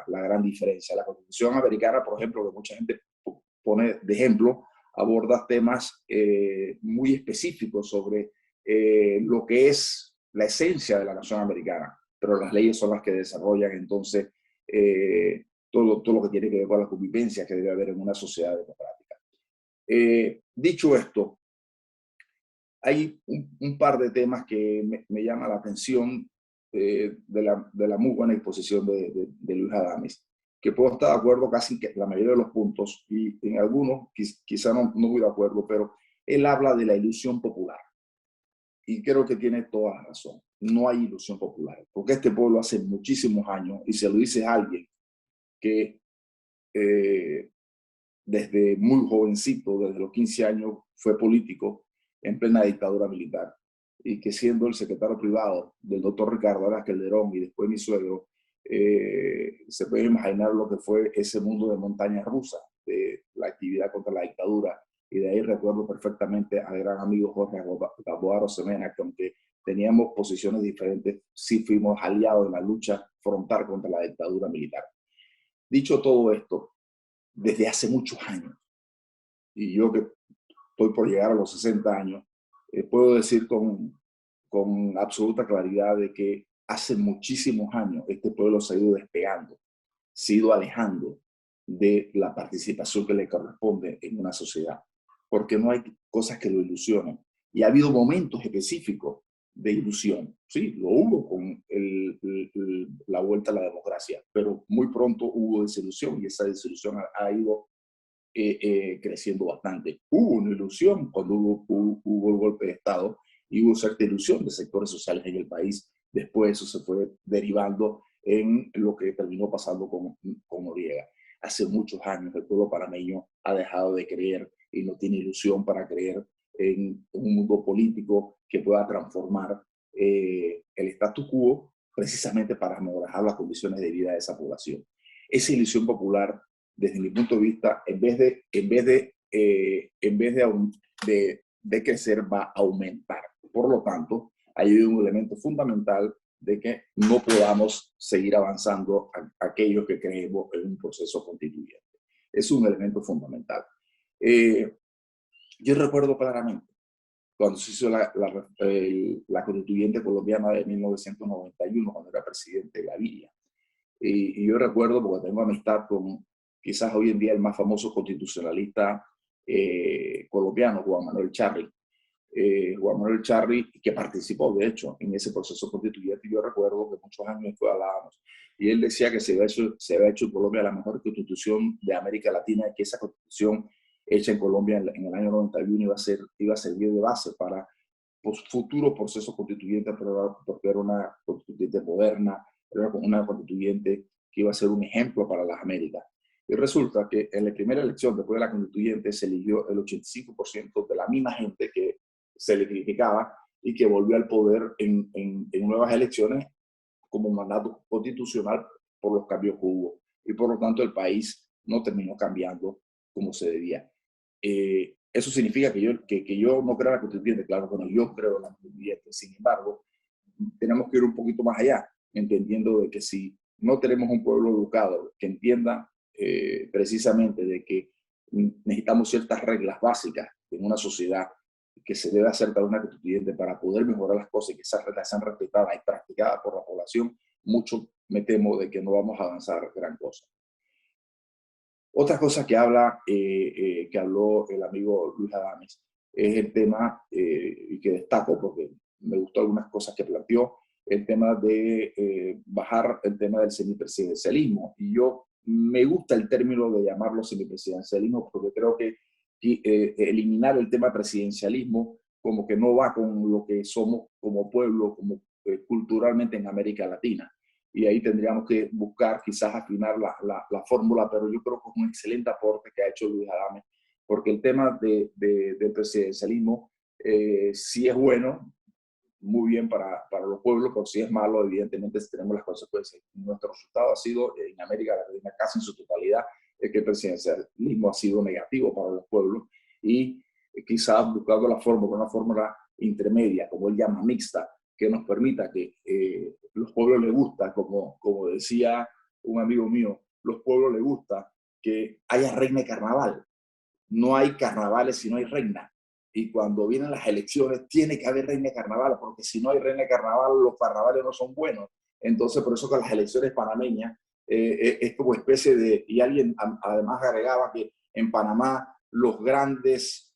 gran diferencia. La Constitución americana, por ejemplo, que mucha gente pone de ejemplo, aborda temas muy específicos sobre lo que es la esencia de la nación americana, pero las leyes son las que desarrollan entonces todo lo que tiene que ver con la convivencia que debe haber en una sociedad democrática. Dicho esto, hay un par de temas que me llaman la atención de la muy buena exposición de Luis Adames, que puedo estar de acuerdo casi que en la mayoría de los puntos, y en algunos quizá no voy de acuerdo, pero él habla de la ilusión popular. Y creo que tiene toda la razón. No hay ilusión popular, porque este pueblo hace muchísimos años, y se lo dice a alguien que desde muy jovencito, desde los 15 años, fue político, en plena dictadura militar, y que siendo el secretario privado del doctor Ricardo Arias Calderón y después mi suegro, se puede imaginar lo que fue ese mundo de montañas rusas, de la actividad contra la dictadura. Y de ahí recuerdo perfectamente al gran amigo Jorge Gamboa Rosemena, que aunque teníamos posiciones diferentes, sí fuimos aliados en la lucha frontal contra la dictadura militar. Dicho todo esto, desde hace muchos años, y yo que estoy por llegar a los 60 años, puedo decir con absoluta claridad de que hace muchísimos años este pueblo se ha ido despegando, se ha ido alejando de la participación que le corresponde en una sociedad, porque no hay cosas que lo ilusionen. Y ha habido momentos específicos de ilusión. Sí, lo hubo con la vuelta a la democracia, pero muy pronto hubo desilusión y esa desilusión ha ido creciendo bastante. Hubo una ilusión cuando hubo el golpe de Estado y hubo cierta ilusión de sectores sociales en el país. Después eso se fue derivando en lo que terminó pasando con Noriega. Hace muchos años el pueblo panameño ha dejado de creer y no tiene ilusión para creer en un mundo político que pueda transformar el status quo precisamente para mejorar las condiciones de vida de esa población. Esa ilusión popular, desde mi punto de vista, en vez de crecer, va a aumentar. Por lo tanto, hay un elemento fundamental de que no podamos seguir avanzando a aquellos que creemos en un proceso constituyente. Es un elemento fundamental. Yo recuerdo claramente cuando se hizo la constituyente colombiana de 1991, cuando era presidente Gaviria. Y yo recuerdo, porque tengo amistad con quizás hoy en día el más famoso constitucionalista colombiano, Juan Manuel Charri. Juan Manuel Charri, que participó, de hecho, en ese proceso constituyente. Yo recuerdo que muchos años después hablábamos. Y él decía que se había hecho en Colombia la mejor constitución de América Latina, y que esa constitución hecha en Colombia en el año 91 iba a servir de base para futuros procesos constituyentes, porque era una constituyente moderna, era una constituyente que iba a ser un ejemplo para las Américas. Y resulta que en la primera elección, después de la constituyente, se eligió el 85% de la misma gente que se le criticaba y que volvió al poder en nuevas elecciones como mandato constitucional por los cambios que hubo. Y por lo tanto el país no terminó cambiando como se debía. Eso significa que yo no creo en la constituyente, claro, bueno, yo creo en la constituyente. Sin embargo, tenemos que ir un poquito más allá, entendiendo de que si no tenemos un pueblo educado que entienda precisamente de que necesitamos ciertas reglas básicas en una sociedad, que se debe acercar a una constituyente para poder mejorar las cosas y que esas reglas sean respetadas y practicadas por la población, mucho me temo de que no vamos a avanzar gran cosa. Otra cosa que habló el amigo Luis Adames es el tema, y que destaco porque me gustó algunas cosas que planteó, el tema de bajar el tema del semipresidencialismo. Y yo me gusta el término de llamarlo semipresidencialismo porque creo que eliminar el tema presidencialismo como que no va con lo que somos como pueblo, como culturalmente en América Latina. Y ahí tendríamos que buscar quizás afinar la fórmula, pero yo creo que es un excelente aporte que ha hecho Luis Adames, porque el tema del presidencialismo sí es bueno, muy bien para los pueblos, pero si es malo, evidentemente tenemos las consecuencias. Nuestro resultado ha sido, en América Latina, casi en su totalidad, que el presidencialismo ha sido negativo para los pueblos, y quizás buscando una fórmula intermedia, como él llama, mixta, que nos permita que los pueblos les gusta, como decía un amigo mío, los pueblos les gusta que haya reina y carnaval. No hay carnavales si no hay reina. Y cuando vienen las elecciones tiene que haber reina y carnaval, porque si no hay reina y carnaval, los carnavales no son buenos. Entonces, por eso que las elecciones panameñas es como especie de... Y alguien además agregaba que en Panamá los grandes...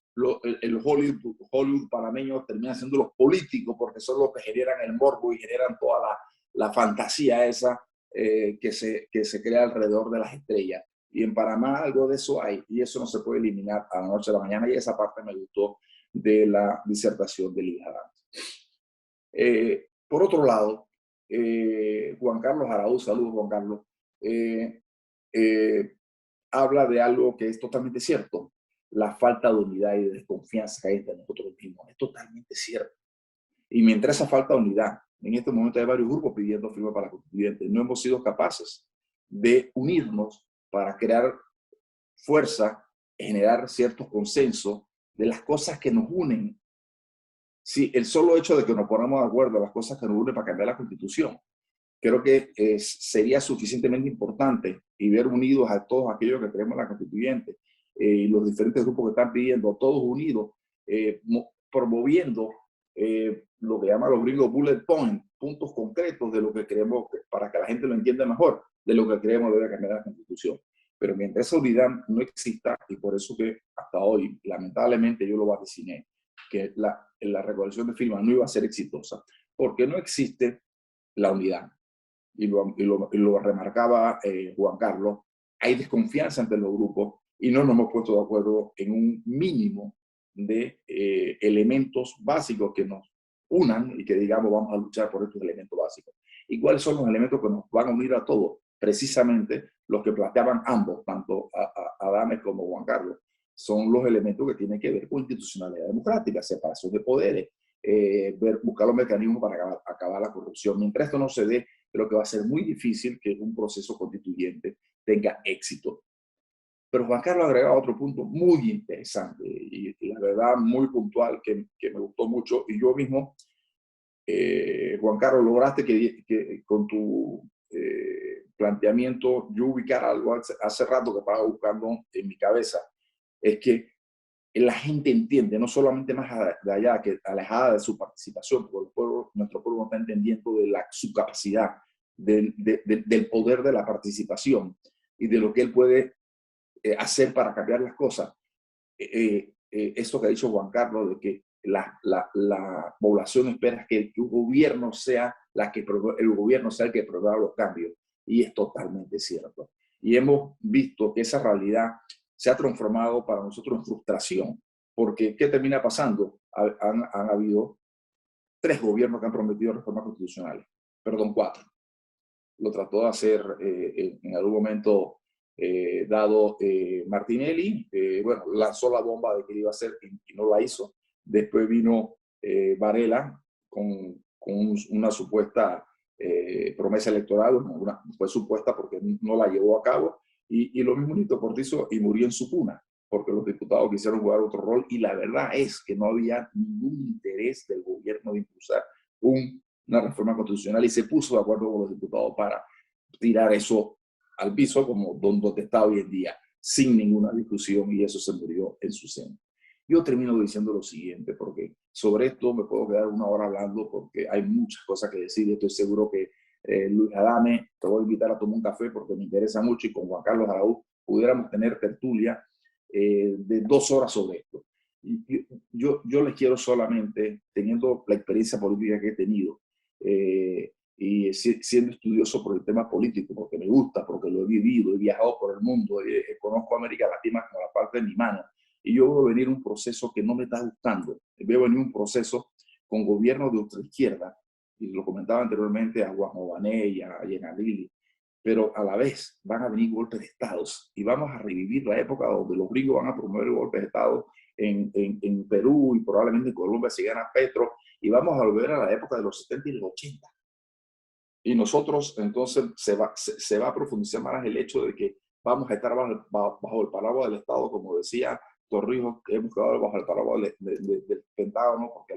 el Hollywood panameño termina siendo los políticos, porque son los que generan el morbo y generan toda la fantasía esa que se crea alrededor de las estrellas. Y en Panamá algo de eso hay, y eso no se puede eliminar a la noche a la mañana, y esa parte me gustó de la disertación de Luis Adames. Por otro lado, Juan Carlos Araúz, saludos Juan Carlos, habla de algo que es totalmente cierto. la falta de unidad y de desconfianza que hay entre nosotros mismos. Es totalmente cierto. Y mientras esa falta de unidad, en este momento hay varios grupos pidiendo firma para la constituyente, no hemos sido capaces de unirnos para crear fuerza, generar ciertos consensos de las cosas que nos unen. Sí, el solo hecho de que nos ponamos de acuerdo en las cosas que nos unen para cambiar la Constitución, creo que sería suficientemente importante, y ver unidos a todos aquellos que creemos en la constituyente y los diferentes grupos que están pidiendo, todos unidos, promoviendo lo que llaman los gringos bullet point, puntos concretos de lo que creemos, para que la gente lo entienda mejor, de lo que creemos debe cambiar la Constitución. Pero mientras esa unidad no exista, y por eso que hasta hoy, lamentablemente, yo lo vaticiné, que la recolección de firmas no iba a ser exitosa, porque no existe la unidad. Y lo remarcaba Juan Carlos, hay desconfianza entre los grupos y no nos hemos puesto de acuerdo en un mínimo de elementos básicos que nos unan y que digamos vamos a luchar por estos elementos básicos. ¿Y cuáles son los elementos que nos van a unir a todos? Precisamente los que planteaban ambos, tanto Adames como Juan Carlos, son los elementos que tienen que ver con institucionalidad democrática, separación de poderes, buscar los mecanismos para acabar la corrupción. Mientras esto no se dé, creo que va a ser muy difícil que un proceso constituyente tenga éxito. Pero Juan Carlos ha agregado otro punto muy interesante y la verdad muy puntual que me gustó mucho. Y yo mismo, Juan Carlos, lograste que con tu planteamiento yo ubicara algo hace rato que estaba buscando en mi cabeza. Es que la gente entiende, no solamente más de allá, que alejada de su participación, porque nuestro pueblo no está entendiendo de su capacidad, del poder de la participación y de lo que él puede hacer para cambiar las cosas. Esto que ha dicho Juan Carlos, de que la población espera que el gobierno sea el que promueva los cambios, y es totalmente cierto. Y hemos visto que esa realidad se ha transformado para nosotros en frustración, porque ¿qué termina pasando? Han habido 3 gobiernos que han prometido reformas constitucionales, perdón, 4. Lo trató de hacer en algún momento dado Martinelli, bueno, lanzó la bomba de que iba a hacer y no la hizo. Después vino Varela con una supuesta promesa electoral, fue supuesta porque no la llevó a cabo, y lo mismo Nito Cortizo, y murió en su cuna, porque los diputados quisieron jugar otro rol, y la verdad es que no había ningún interés del gobierno de impulsar una reforma constitucional, y se puso de acuerdo con los diputados para tirar eso al piso como donde está hoy en día, sin ninguna discusión, y eso se murió en su seno. Yo termino diciendo lo siguiente, porque sobre esto me puedo quedar una hora hablando, porque hay muchas cosas que decir. Estoy seguro que Luis Adame, te voy a invitar a tomar un café porque me interesa mucho, y con Juan Carlos Araúz pudiéramos tener tertulia de 2 horas sobre esto. Y yo les quiero solamente, teniendo la experiencia política que he tenido, y siendo estudioso por el tema político, porque me gusta, porque lo he vivido, he viajado por el mundo, conozco América Latina como la parte de mi mano, y yo veo venir un proceso que no me está gustando. Veo venir un proceso con gobiernos de ultraizquierda, y lo comentaba anteriormente a Guajobané y a Yenalili, pero a la vez van a venir golpes de estados, y vamos a revivir la época donde los gringos van a promover golpes de estado en Perú, y probablemente en Colombia si gana Petro, y vamos a volver a la época de los 70 y los 80. Y nosotros, entonces, se va a profundizar más el hecho de que vamos a estar bajo el paraguas del Estado, como decía Torrijos, que hemos quedado bajo el paraguas del Pentágono, porque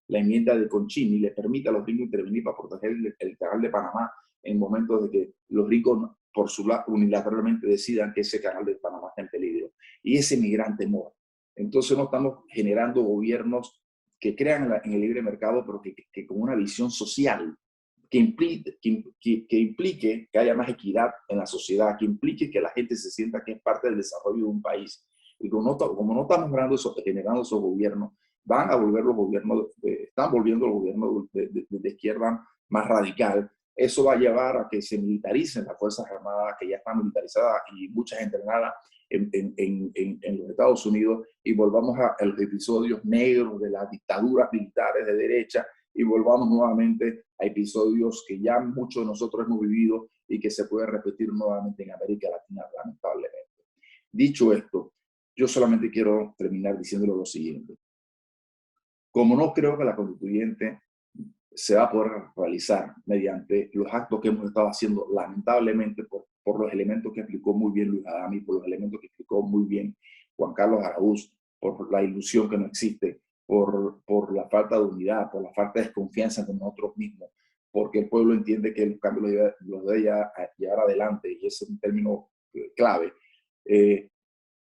la enmienda de Conchini le permite a los gringos intervenir para proteger el canal de Panamá en momentos de que los gringos, por su lado, unilateralmente decidan que ese canal de Panamá está en peligro. Y ese es mi gran temor. Entonces no estamos generando gobiernos que crean en el libre mercado, pero que con una visión social, que implique que haya más equidad en la sociedad, que implique que la gente se sienta que es parte del desarrollo de un país. Y como no estamos generando esos gobiernos, van a volver los gobiernos, están volviendo los gobiernos de izquierda más radical. Eso va a llevar a que se militaricen las Fuerzas Armadas, que ya están militarizadas y muchas entrenadas en los Estados Unidos, y volvamos a los episodios negros de las dictaduras militares de derecha, y volvamos nuevamente a episodios que ya muchos de nosotros hemos vivido y que se puede repetir nuevamente en América Latina, lamentablemente. Dicho esto, Yo solamente quiero terminar diciéndole lo siguiente. Como no creo que la constituyente se va a poder realizar mediante los actos que hemos estado haciendo, lamentablemente, por los elementos que explicó muy bien Luis Adami, por los elementos que explicó muy bien Juan Carlos Araúz, por la ilusión que no existe, por la falta de unidad, por la falta de desconfianza en nosotros mismos, porque el pueblo entiende que los cambios los debe llevar adelante, y ese es un término clave.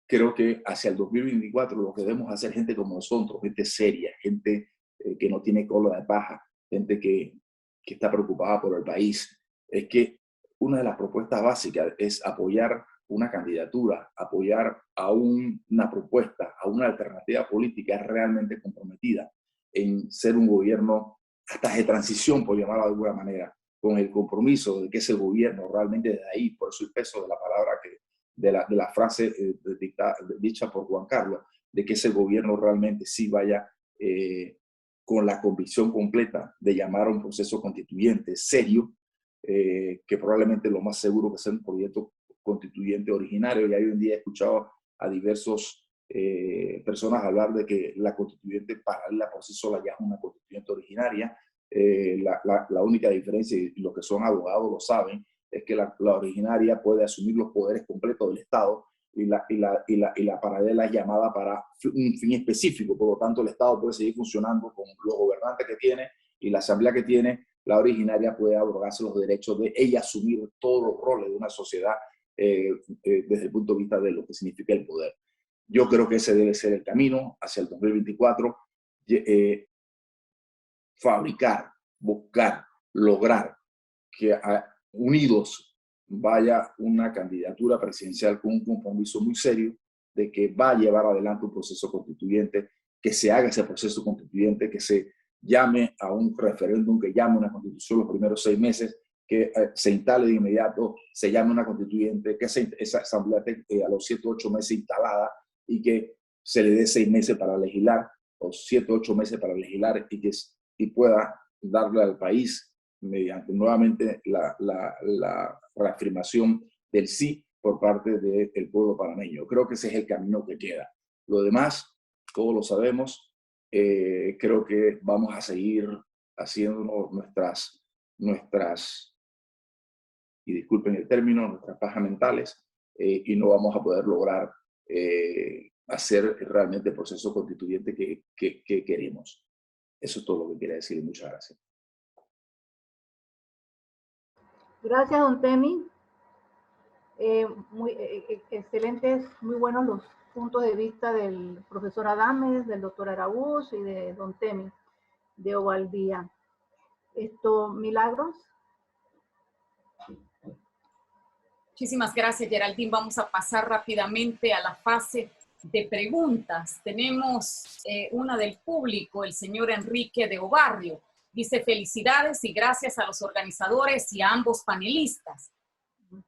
Creo que hacia el 2024 lo que debemos hacer, gente como nosotros, gente seria, gente que no tiene cola de paja, gente que está preocupada por el país, es que una de las propuestas básicas es apoyar una candidatura, apoyar a una propuesta, a una alternativa política realmente comprometida en ser un gobierno hasta de transición, por llamarlo de alguna manera, con el compromiso de que ese gobierno realmente desde ahí, por eso el peso de la palabra, de la frase dicha por Juan Carlos, de que ese gobierno realmente sí vaya con la convicción completa de llamar a un proceso constituyente serio, que probablemente lo más seguro que sea un proyecto constituyente originario. Y hoy en día he escuchado a diversos personas hablar de que la constituyente paralela por sí sola ya es una constituyente originaria. La única diferencia, y los que son abogados lo saben, es que la originaria puede asumir los poderes completos del Estado, y la paralela es llamada para un fin específico. Por lo tanto, el Estado puede seguir funcionando con los gobernantes que tiene y la asamblea que tiene. La originaria puede abrogarse los derechos de ella asumir todos los roles de una sociedad desde el punto de vista de lo que significa el poder. Yo creo que ese debe ser el camino hacia el 2024, fabricar, buscar, lograr que unidos vaya una candidatura presidencial con un compromiso muy serio de que va a llevar adelante un proceso constituyente, que se haga ese proceso constituyente, que se llame a un referéndum, que llame a una constitución los primeros 6 meses, que se instale de inmediato, se llame una constituyente, que esa asamblea esté a los 7 o 8 meses instalada, y que se le dé 6 meses para legislar, o 7 o 8 meses para legislar, y pueda darle al país mediante nuevamente la reafirmación del sí por parte del pueblo panameño. Creo que ese es el camino que queda. Lo demás, todos lo sabemos. Creo que vamos a seguir haciendo nuestras, y disculpen el término, nuestras pajas mentales, y no vamos a poder lograr hacer realmente el proceso constituyente que queremos. Eso es todo lo que quería decir, y muchas gracias. Gracias, don Temi. Excelentes, muy buenos los puntos de vista del profesor Adames, del doctor Araúz y de don Temi, de Ovaldía. Milagros. Muchísimas gracias, Geraldine. Vamos a pasar rápidamente a la fase de preguntas. Tenemos una del público, el señor Enrique de Obarrio. Dice: felicidades y gracias a los organizadores y a ambos panelistas.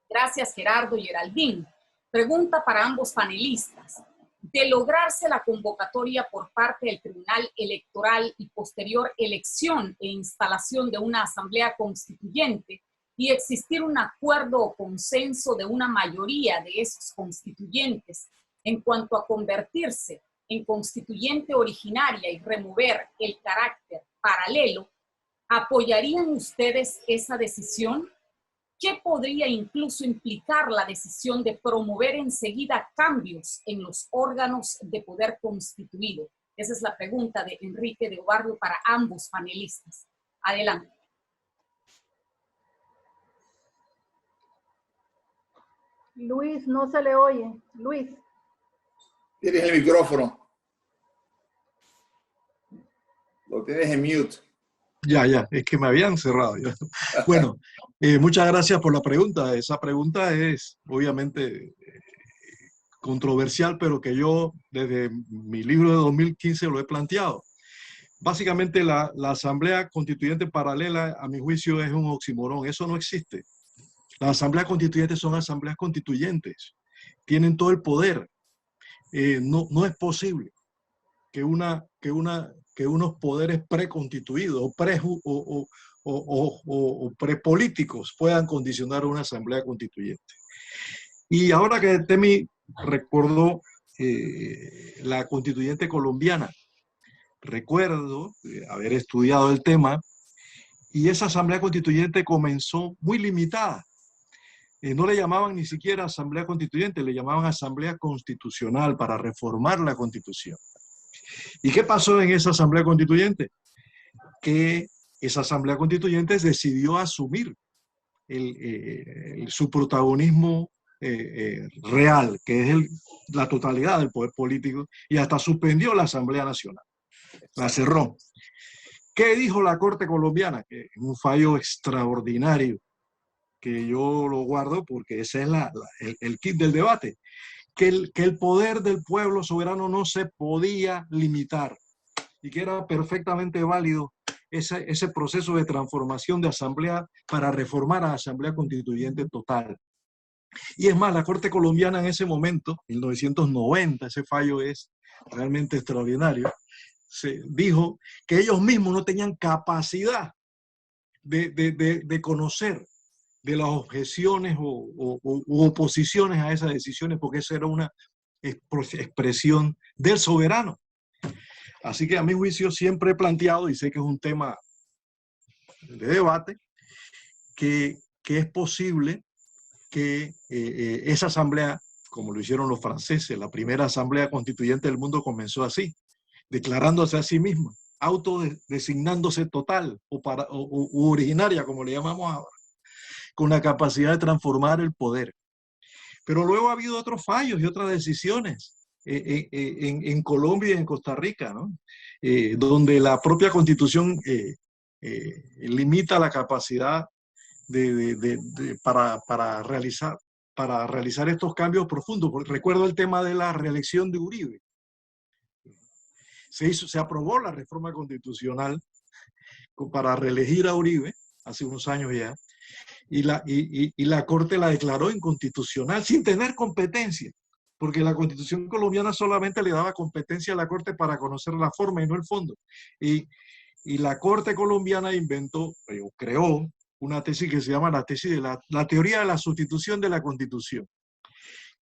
Gracias, Gerardo y Geraldine. Pregunta para ambos panelistas. De lograrse la convocatoria por parte del Tribunal Electoral y posterior elección e instalación de una asamblea constituyente, y existir un acuerdo o consenso de una mayoría de esos constituyentes en cuanto a convertirse en constituyente originaria y remover el carácter paralelo, ¿apoyarían ustedes esa decisión? ¿Qué podría incluso implicar la decisión de promover enseguida cambios en los órganos de poder constituido? Esa es la pregunta de Enrique de Obarrio para ambos panelistas. Adelante. Luis, no se le oye. Luis. Tienes el micrófono. Lo tienes en mute. Ya, es que me habían cerrado. Ya. Bueno, muchas gracias por la pregunta. Esa pregunta es obviamente controversial, pero que yo desde mi libro de 2015 lo he planteado. Básicamente la Asamblea Constituyente Paralela, a mi juicio, es un oxímoron. Eso no existe. Las asambleas constituyentes son asambleas constituyentes. Tienen todo el poder. No es posible que unos poderes preconstituidos o prepolíticos puedan condicionar una asamblea constituyente. Y ahora que Temi recordó la constituyente colombiana. Recuerdo haber estudiado el tema y esa asamblea constituyente comenzó muy limitada. No le llamaban ni siquiera asamblea constituyente, le llamaban asamblea constitucional para reformar la constitución. ¿Y qué pasó en esa asamblea constituyente? Que esa asamblea constituyente decidió asumir su protagonismo real, que es la totalidad del poder político, y hasta suspendió la Asamblea Nacional. La cerró. ¿Qué dijo la Corte colombiana? Que es un fallo extraordinario, que yo lo guardo porque ese es el kit del debate, que el poder del pueblo soberano no se podía limitar y que era perfectamente válido ese proceso de transformación de asamblea para reformar a la asamblea constituyente total. Y es más, la Corte colombiana en ese momento, 1990, ese fallo es realmente extraordinario, se dijo que ellos mismos no tenían capacidad de conocer de las objeciones u oposiciones a esas decisiones, porque esa era una expresión del soberano. Así que a mi juicio siempre he planteado, y sé que es un tema de debate, que es posible que esa asamblea, como lo hicieron los franceses, la primera asamblea constituyente del mundo comenzó así, declarándose a sí misma, autodesignándose total u originaria, como le llamamos ahora, con la capacidad de transformar el poder. Pero luego ha habido otros fallos y otras decisiones en Colombia y en Costa Rica, ¿no? Donde la propia Constitución limita la capacidad para realizar estos cambios profundos. Porque recuerdo el tema de la reelección de Uribe. Se aprobó la reforma constitucional para reelegir a Uribe hace unos años ya, y la Corte la declaró inconstitucional sin tener competencia, porque la Constitución colombiana solamente le daba competencia a la Corte para conocer la forma y no el fondo. Y la Corte colombiana creó una tesis que se llama la tesis de la teoría de la sustitución de la Constitución.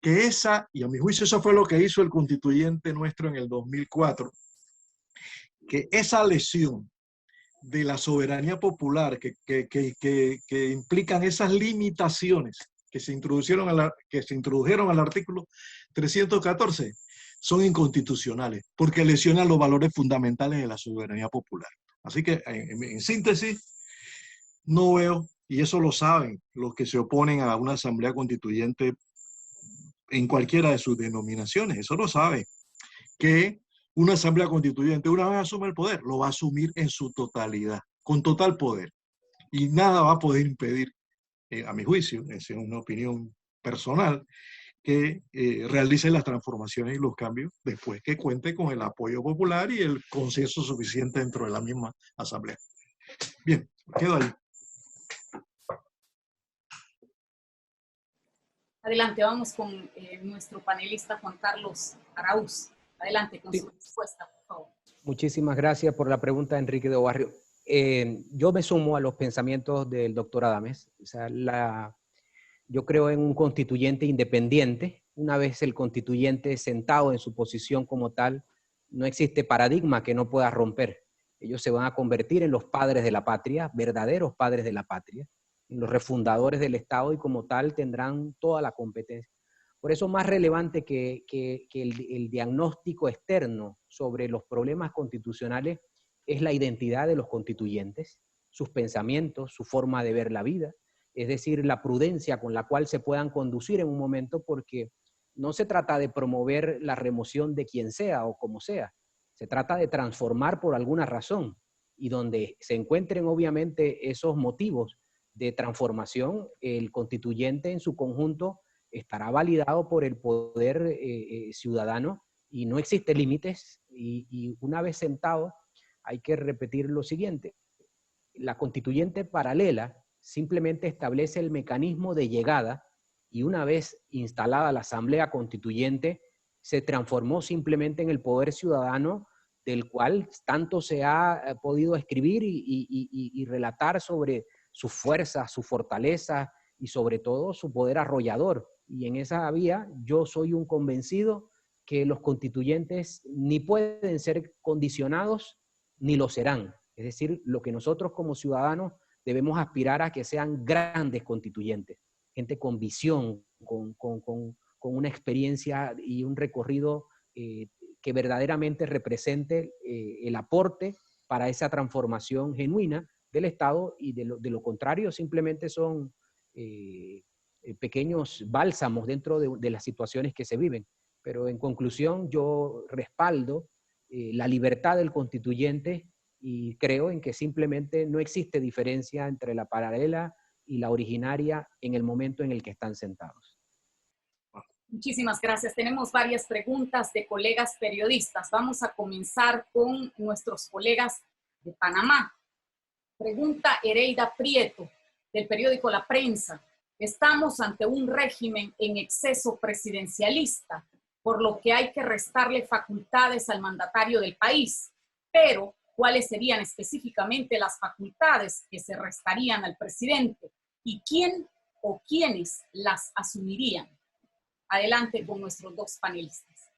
Que y a mi juicio eso fue lo que hizo el constituyente nuestro en el 2004, que esa lesión de la soberanía popular que implican esas limitaciones que se introdujeron al artículo 314 son inconstitucionales porque lesionan los valores fundamentales de la soberanía popular. Así que, en síntesis, no veo, y eso lo saben los que se oponen a una asamblea constituyente en cualquiera de sus denominaciones, eso lo saben, que una asamblea constituyente, una vez asume el poder, lo va a asumir en su totalidad, con total poder. Y nada va a poder impedir, a mi juicio, es una opinión personal, que realice las transformaciones y los cambios después que cuente con el apoyo popular y el consenso suficiente dentro de la misma asamblea. Bien, quedo ahí. Adelante, vamos con nuestro panelista Juan Carlos Araúz. Adelante con su respuesta, por favor. Muchísimas gracias por la pregunta, Enrique de Barrio. Yo me sumo a los pensamientos del doctor Adames. O sea, yo creo en un constituyente independiente. Una vez el constituyente sentado en su posición como tal, no existe paradigma que no pueda romper. Ellos se van a convertir en los padres de la patria, verdaderos padres de la patria, en los refundadores del Estado y como tal tendrán toda la competencia. Por eso más relevante que el diagnóstico externo sobre los problemas constitucionales es la identidad de los constituyentes, sus pensamientos, su forma de ver la vida, es decir, la prudencia con la cual se puedan conducir en un momento, porque no se trata de promover la remoción de quien sea o como sea, se trata de transformar por alguna razón, y donde se encuentren obviamente esos motivos de transformación, el constituyente en su conjunto estará validado por el poder ciudadano y no existen límites. Y una vez sentado, hay que repetir lo siguiente. La constituyente paralela simplemente establece el mecanismo de llegada y una vez instalada la asamblea constituyente, se transformó simplemente en el poder ciudadano del cual tanto se ha podido escribir y relatar sobre sus fuerzas, su fortaleza y sobre todo su poder arrollador. Y en esa vía yo soy un convencido que los constituyentes ni pueden ser condicionados ni lo serán. Es decir, lo que nosotros como ciudadanos debemos aspirar a que sean grandes constituyentes, gente con visión, con una experiencia y un recorrido que verdaderamente represente el aporte para esa transformación genuina del Estado, y de lo contrario simplemente son pequeños bálsamos dentro de las situaciones que se viven. Pero en conclusión, yo respaldo la libertad del constituyente y creo en que simplemente no existe diferencia entre la paralela y la originaria en el momento en el que están sentados. Muchísimas gracias. Tenemos varias preguntas de colegas periodistas. Vamos a comenzar con nuestros colegas de Panamá. Pregunta Ereida Prieto, del periódico La Prensa. Estamos ante un régimen en exceso presidencialista, por lo que hay que restarle facultades al mandatario del país. Pero, ¿cuáles serían específicamente las facultades que se restarían al presidente? ¿Y quién o quiénes las asumirían? Adelante con nuestros dos panelistas.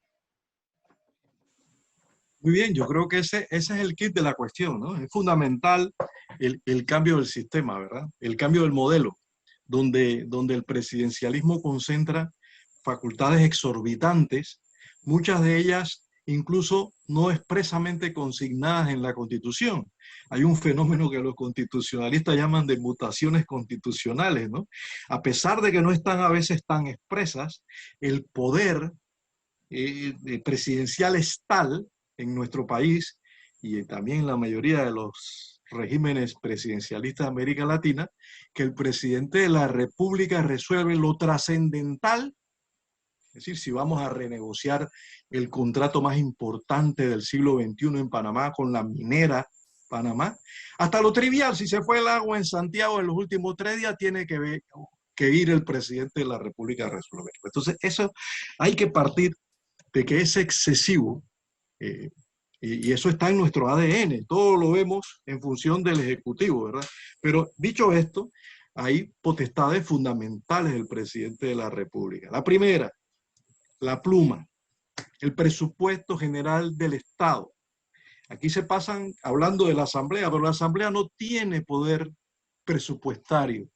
Muy bien, yo creo que ese es el kit de la cuestión, ¿no? Es fundamental el cambio del sistema, ¿verdad? El cambio del modelo, donde el presidencialismo concentra facultades exorbitantes, muchas de ellas incluso no expresamente consignadas en la Constitución. Hay un fenómeno que los constitucionalistas llaman de mutaciones constitucionales, ¿no? A pesar de que no están a veces tan expresas, el poder presidencial es tal en nuestro país y también en la mayoría de los regímenes presidencialistas de América Latina, que el presidente de la República resuelve lo trascendental. Es decir, si vamos a renegociar el contrato más importante del siglo XXI en Panamá con la minera Panamá, hasta lo trivial, si se fue el agua en Santiago en los últimos 3 días, tiene que ir el presidente de la República a resolverlo. Entonces, eso hay que partir de que es excesivo, y eso está en nuestro ADN, todo lo vemos en función del Ejecutivo, ¿verdad? Pero dicho esto, hay potestades fundamentales del presidente de la República. La primera, la pluma, el presupuesto general del Estado. Aquí se pasan hablando de la Asamblea, pero la Asamblea no tiene poder presupuestario.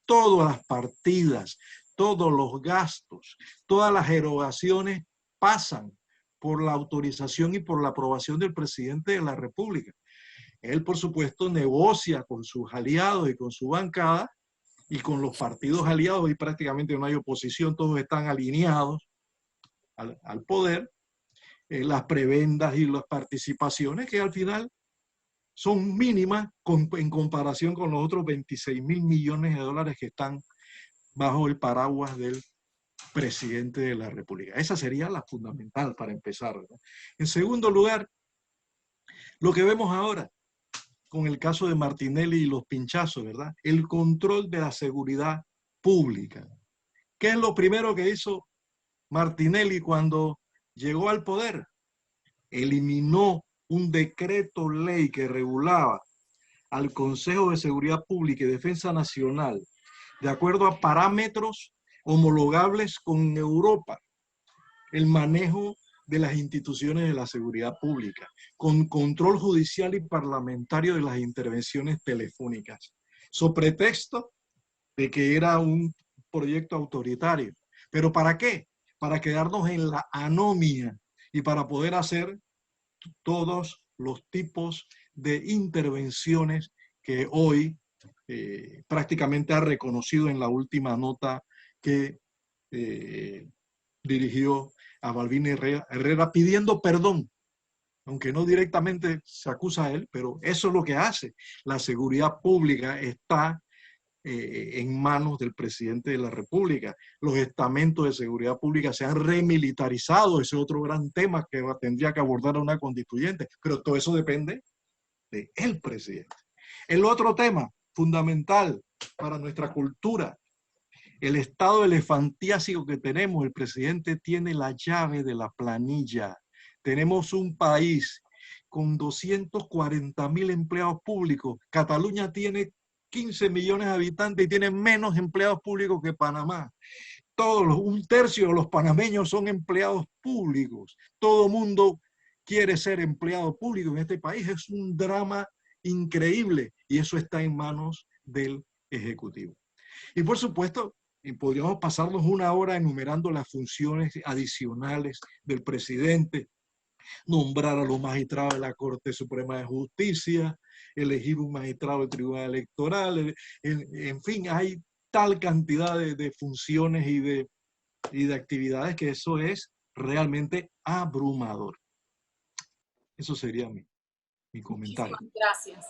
Todas las partidas, todos los gastos, todas las erogaciones pasan por la autorización y por la aprobación del presidente de la República. Él, por supuesto, negocia con sus aliados y con su bancada y con los partidos aliados, y prácticamente no hay oposición, todos están alineados al poder, las prebendas y las participaciones que al final son mínimas en comparación con los otros 26.000 millones de dólares que están bajo el paraguas del presidente de la República. Esa sería la fundamental para empezar, ¿verdad? En segundo lugar, lo que vemos ahora con el caso de Martinelli y los pinchazos, ¿verdad? El control de la seguridad pública. ¿Qué es lo primero que hizo Martinelli cuando llegó al poder? Eliminó un decreto ley que regulaba al Consejo de Seguridad Pública y Defensa Nacional de acuerdo a parámetros homologables con Europa, el manejo de las instituciones de la seguridad pública, con control judicial y parlamentario de las intervenciones telefónicas, sobre pretexto de que era un proyecto autoritario. ¿Pero para qué? Para quedarnos en la anomia y para poder hacer todos los tipos de intervenciones que hoy prácticamente ha reconocido en la última nota que dirigió a Balbín Herrera pidiendo perdón, aunque no directamente se acusa a él, pero eso es lo que hace. La seguridad pública está en manos del presidente de la República. Los estamentos de seguridad pública se han remilitarizado, ese es otro gran tema que tendría que abordar una constituyente, pero todo eso depende del presidente. El otro tema fundamental para nuestra cultura, el estado elefantiásico que tenemos. El presidente tiene la llave de la planilla. Tenemos un país con 240.000 empleados públicos. Cataluña tiene 15 millones de habitantes y tiene menos empleados públicos que Panamá. un tercio de los panameños son empleados públicos. Todo mundo quiere ser empleado público en este país. Es un drama increíble y eso está en manos del Ejecutivo. Y por supuesto, podríamos pasarnos una hora enumerando las funciones adicionales del presidente, nombrar a los magistrados de la Corte Suprema de Justicia, elegir un magistrado del Tribunal Electoral, en fin, hay tal cantidad de funciones y de actividades que eso es realmente abrumador. Eso sería mi comentario. Muchísimas gracias.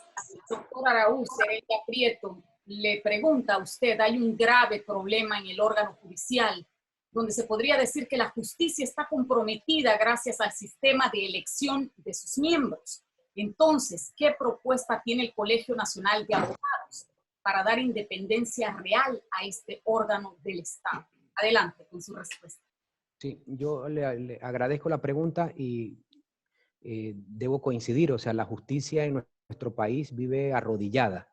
Doctor Araúz, Serena Prieto, le pregunta a usted, hay un grave problema en el órgano judicial, donde se podría decir que la justicia está comprometida gracias al sistema de elección de sus miembros. Entonces, ¿qué propuesta tiene el Colegio Nacional de Abogados para dar independencia real a este órgano del Estado? Adelante con su respuesta. Sí, yo le agradezco la pregunta y debo coincidir, o sea, la justicia en nuestro país vive arrodillada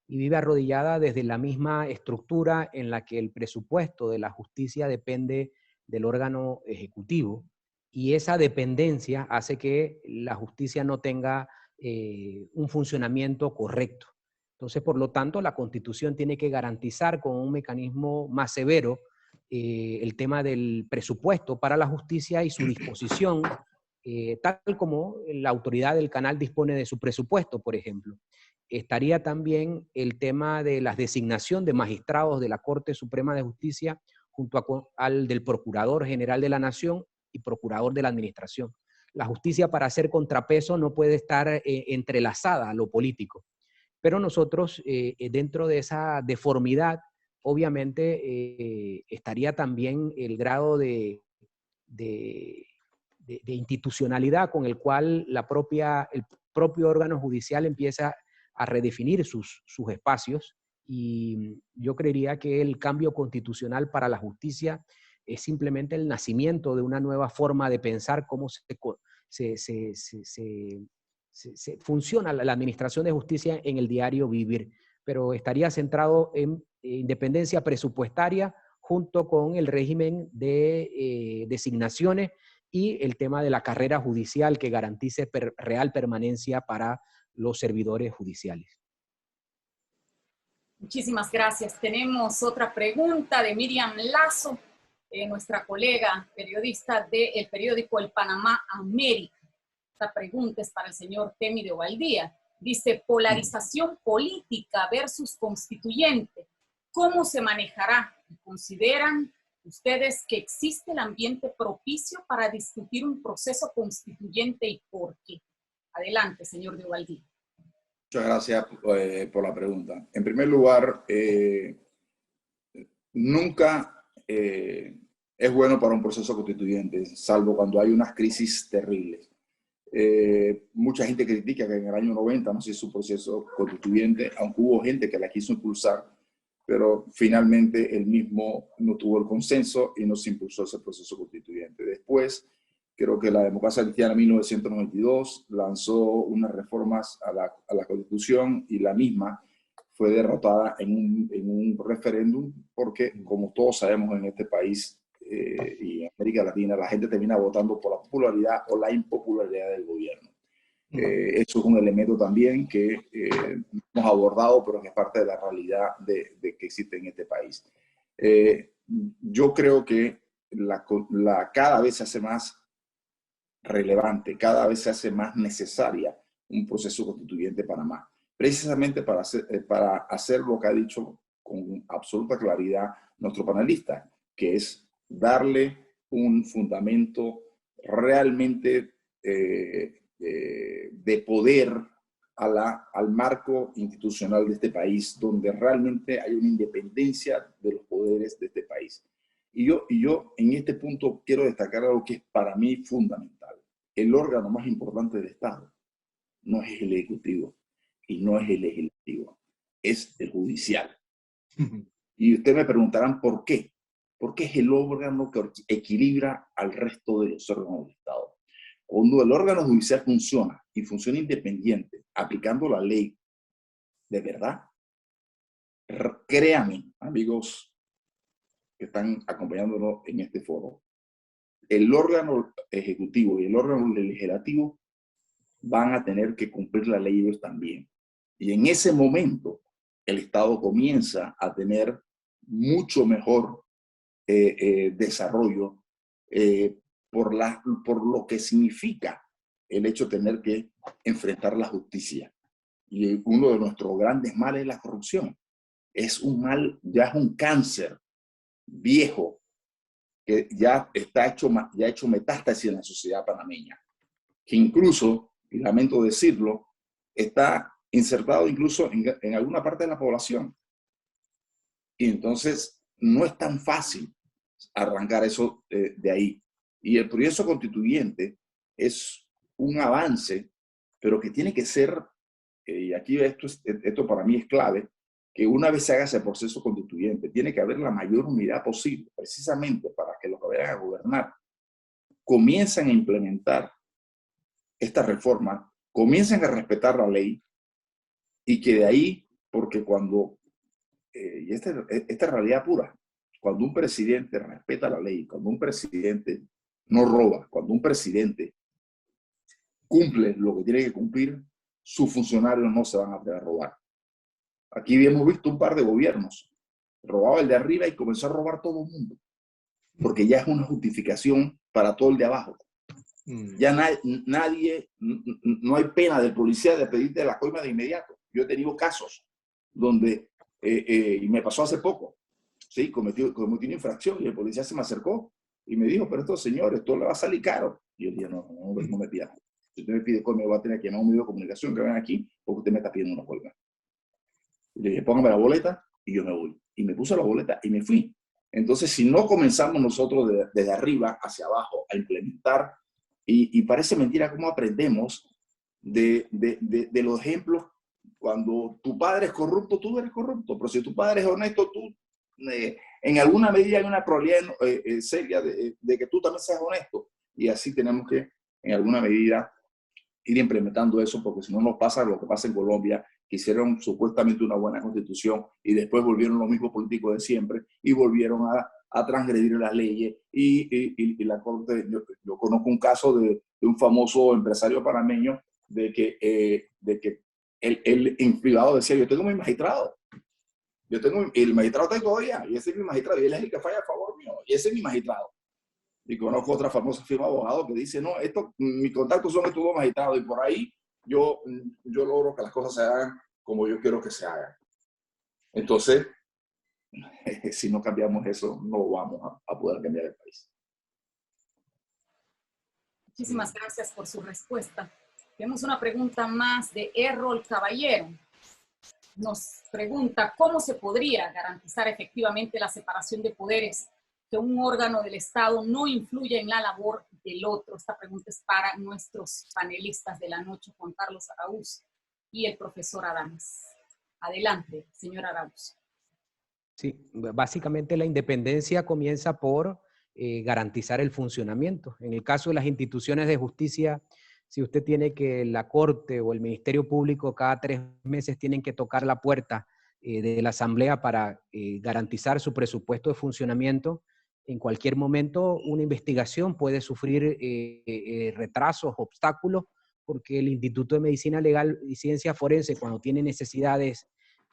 y vive arrodillada desde la misma estructura en la que el presupuesto de la justicia depende del órgano ejecutivo y esa dependencia hace que la justicia no tenga un funcionamiento correcto. Entonces, por lo tanto, la Constitución tiene que garantizar con un mecanismo más severo el tema del presupuesto para la justicia y su disposición, tal como la autoridad del canal dispone de su presupuesto, por ejemplo. Estaría también el tema de la designación de magistrados de la Corte Suprema de Justicia junto al del Procurador General de la Nación y Procurador de la Administración. La justicia, para hacer contrapeso, no puede estar entrelazada a lo político. Pero nosotros, dentro de esa deformidad, obviamente estaría también el grado de institucionalidad con el cual el propio órgano judicial empieza a redefinir sus espacios, y yo creería que el cambio constitucional para la justicia es simplemente el nacimiento de una nueva forma de pensar cómo funciona la administración de justicia en el diario vivir, pero estaría centrado en independencia presupuestaria junto con el régimen de designaciones y el tema de la carrera judicial que garantice real permanencia para los servidores judiciales. Muchísimas gracias. Tenemos otra pregunta de Miriam Lazo, nuestra colega periodista del periódico El Panamá América. Esta pregunta es para el señor Temi de Ovaldía. Dice, polarización política versus constituyente. ¿Cómo se manejará? ¿Consideran ustedes que existe el ambiente propicio para discutir un proceso constituyente y por qué? Adelante, señor de Ovaldía. Muchas gracias por la pregunta. En primer lugar, nunca es bueno para un proceso constituyente, salvo cuando hay unas crisis terribles. Mucha gente critica que en el año 90 no se hizo un proceso constituyente, aunque hubo gente que la quiso impulsar, pero finalmente el mismo no tuvo el consenso y no se impulsó ese proceso constituyente. Después, creo que la democracia cristiana en 1992 lanzó unas reformas a la Constitución y la misma fue derrotada en un referéndum porque, como todos sabemos en este país y en América Latina, la gente termina votando por la popularidad o la impopularidad del gobierno. Eso es un elemento también que hemos abordado, pero que es parte de la realidad de que existe en este país. Yo creo que cada vez se hace más relevante, cada vez se hace más necesaria un proceso constituyente en Panamá, precisamente para hacer lo que ha dicho con absoluta claridad nuestro panelista, que es darle un fundamento realmente de poder al marco institucional de este país, donde realmente hay una independencia de los poderes de este país. Y yo en este punto quiero destacar algo que es para mí fundamental. El órgano más importante del Estado no es el Ejecutivo y no es el Legislativo, es el Judicial. Y ustedes me preguntarán por qué. Porque es el órgano que equilibra al resto de los órganos del Estado. Cuando el órgano judicial funciona y funciona independiente, aplicando la ley de verdad, créanme, amigos que están acompañándonos en este foro. El órgano ejecutivo y el órgano legislativo van a tener que cumplir la ley ellos también. Y en ese momento, el Estado comienza a tener mucho mejor desarrollo por lo que significa el hecho de tener que enfrentar la justicia. Y uno de nuestros grandes males es la corrupción. Es un mal, ya es un cáncer viejo que ya ha hecho metástasis en la sociedad panameña, que incluso, y lamento decirlo, está insertado incluso en alguna parte de la población. Y entonces no es tan fácil arrancar eso de ahí. Y el proceso constituyente es un avance, pero que tiene que ser, y aquí esto para mí es clave, que una vez se haga ese proceso constituyente, tiene que haber la mayor unidad posible, precisamente para que los que vayan a gobernar comiencen a implementar esta reforma, comiencen a respetar la ley, y que de ahí, porque cuando, y esta es realidad pura, cuando un presidente respeta la ley, cuando un presidente no roba, cuando un presidente cumple lo que tiene que cumplir, sus funcionarios no se van a atrever a robar. Aquí hemos visto un par de gobiernos. Robaba el de arriba y comenzó a robar todo el mundo, porque ya es una justificación para todo el de abajo. Ya nadie, no hay pena del policía de pedirte la coima de inmediato. Yo he tenido casos donde, y me pasó hace poco, ¿sí? Cometí una infracción y el policía se me acercó y me dijo, pero esto, señor, esto le va a salir caro. Y yo dije, no me pida. Si usted me pide coima, me va a tener que llamar a un medio de comunicación que venga aquí porque usted me está pidiendo una coima. Y le dije, póngame la boleta y yo me voy. Y me puse la boleta y me fui. Entonces, si no comenzamos nosotros desde arriba hacia abajo a implementar, y parece mentira cómo aprendemos de los ejemplos. Cuando tu padre es corrupto, tú eres corrupto. Pero si tu padre es honesto, tú, en alguna medida hay una probabilidad seria de que tú también seas honesto. Y así tenemos que, en alguna medida, ir implementando eso, porque si no nos pasa lo que pasa en Colombia, que hicieron supuestamente una buena constitución y después volvieron los mismos políticos de siempre y volvieron a transgredir las leyes. Y la Corte, yo conozco un caso de un famoso empresario panameño de que él en privado decía, yo tengo mi magistrado, el magistrado está todavía, y ese es mi magistrado, y él es el que falla a favor mío, y ese es mi magistrado. Y conozco otra famosa firma de abogados que dice, no, mis contactos son estos dos magistrados, y por ahí yo logro que las cosas se hagan como yo quiero que se hagan. Entonces, si no cambiamos eso, no vamos a poder cambiar el país. Muchísimas gracias por su respuesta. Tenemos una pregunta más de Errol Caballero. Nos pregunta, ¿cómo se podría garantizar efectivamente la separación de poderes, que un órgano del Estado no influya en la labor del otro? Esta pregunta es para nuestros panelistas de la noche, Juan Carlos Araúz y el profesor Adames. Adelante, señor Araúz. Sí, básicamente la independencia comienza por garantizar el funcionamiento. En el caso de las instituciones de justicia, si usted tiene que la Corte o el Ministerio Público cada 3 meses tienen que tocar la puerta de la Asamblea para garantizar su presupuesto de funcionamiento, en cualquier momento una investigación puede sufrir retrasos, obstáculos, porque el Instituto de Medicina Legal y Ciencia Forense, cuando tiene necesidades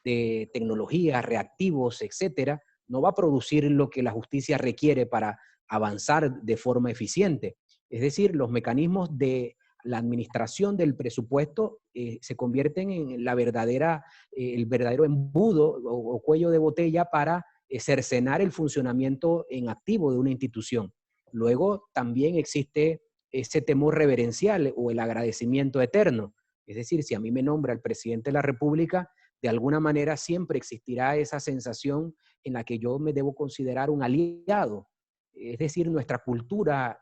de tecnología, reactivos, etcétera, no va a producir lo que la justicia requiere para avanzar de forma eficiente. Es decir, los mecanismos de la administración del presupuesto se convierten en el verdadero embudo o cuello de botella para cercenar el funcionamiento en activo de una institución. Luego también existe ese temor reverencial o el agradecimiento eterno. Es decir, si a mí me nombra el presidente de la República, de alguna manera siempre existirá esa sensación en la que yo me debo considerar un aliado. Es decir, nuestra cultura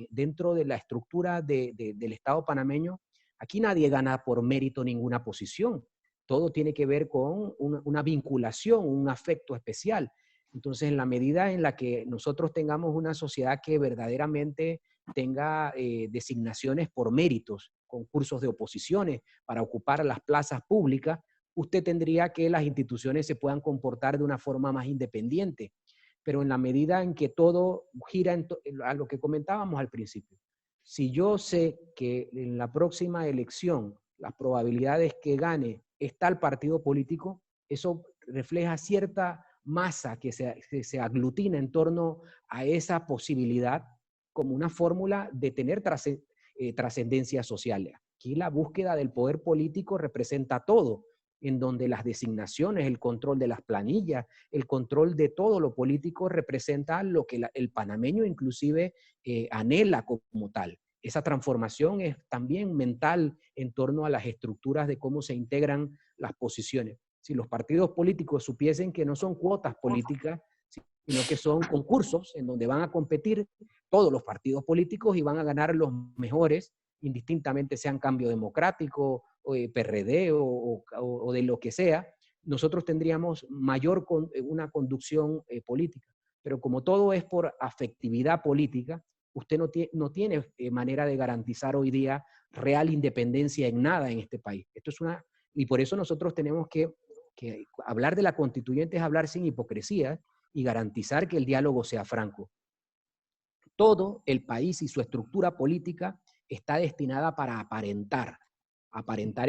dentro de la estructura del Estado panameño, aquí nadie gana por mérito ninguna posición. Todo tiene que ver con una vinculación, un afecto especial. Entonces, en la medida en la que nosotros tengamos una sociedad que verdaderamente tenga designaciones por méritos, concursos de oposiciones para ocupar las plazas públicas, usted tendría que las instituciones se puedan comportar de una forma más independiente. pero en la medida en que todo gira a lo que comentábamos al principio. Si yo sé que en la próxima elección las probabilidades que gane está el partido político, eso refleja cierta masa que se aglutina en torno a esa posibilidad como una fórmula de tener trascendencia social. Aquí la búsqueda del poder político representa todo, en donde las designaciones, el control de las planillas, el control de todo lo político representa lo que el panameño inclusive anhela como tal. Esa transformación es también mental en torno a las estructuras de cómo se integran las posiciones. Si los partidos políticos supiesen que no son cuotas políticas, sino que son concursos en donde van a competir todos los partidos políticos y van a ganar los mejores, indistintamente sean Cambio Democrático, o PRD o de lo que sea, nosotros tendríamos una conducción política. Pero como todo es por afectividad política, usted no tiene manera de garantizar hoy día real independencia en nada en este país. Y por eso nosotros tenemos que hablar de la constituyente es hablar sin hipocresía y garantizar que el diálogo sea franco. Todo el país y su estructura política está destinada para aparentar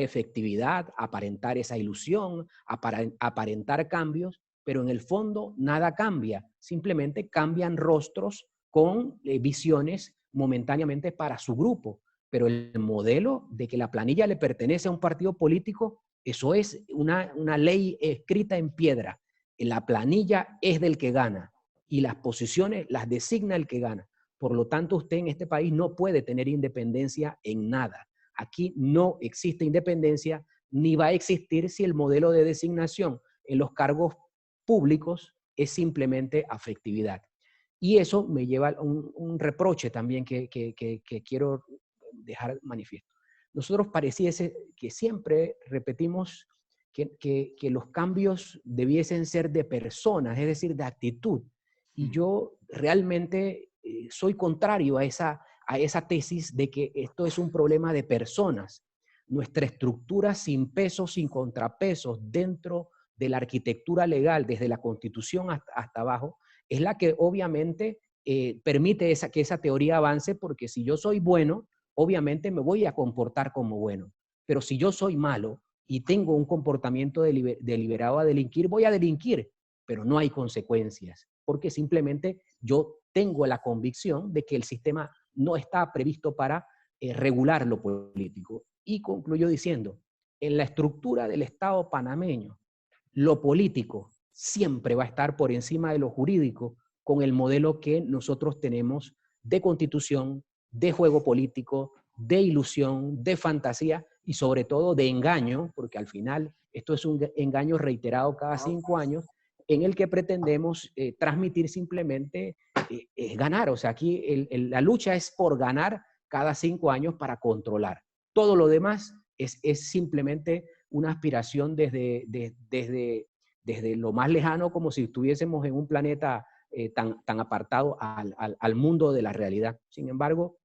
efectividad, aparentar esa ilusión, aparentar cambios, pero en el fondo nada cambia, simplemente cambian rostros con visiones momentáneamente para su grupo, pero el modelo de que la planilla le pertenece a un partido político, eso es una ley escrita en piedra. La planilla es del que gana y las posiciones las designa el que gana. Por lo tanto, usted en este país no puede tener independencia en nada. Aquí no existe independencia ni va a existir si el modelo de designación en los cargos públicos es simplemente afectividad. Y eso me lleva a un reproche también que quiero dejar manifiesto. Nosotros pareciese que siempre repetimos que los cambios debiesen ser de personas, es decir, de actitud. Y yo realmente soy contrario a esa tesis de que esto es un problema de personas. Nuestra estructura sin pesos, sin contrapesos, dentro de la arquitectura legal, desde la Constitución hasta abajo, es la que obviamente permite que esa teoría avance, porque si yo soy bueno, obviamente me voy a comportar como bueno. Pero si yo soy malo y tengo un comportamiento deliberado a delinquir, voy a delinquir, pero no hay consecuencias, porque simplemente yo tengo la convicción de que el sistema no está previsto para regular lo político. Y concluyo diciendo, en la estructura del Estado panameño, lo político siempre va a estar por encima de lo jurídico con el modelo que nosotros tenemos de constitución, de juego político, de ilusión, de fantasía y sobre todo de engaño, porque al final esto es un engaño reiterado cada 5 años, en el que pretendemos transmitir simplemente ganar. O sea, aquí la lucha es por ganar cada 5 años para controlar. Todo lo demás es simplemente una aspiración desde lo más lejano, como si estuviésemos en un planeta tan apartado al mundo de la realidad. Sin embargo,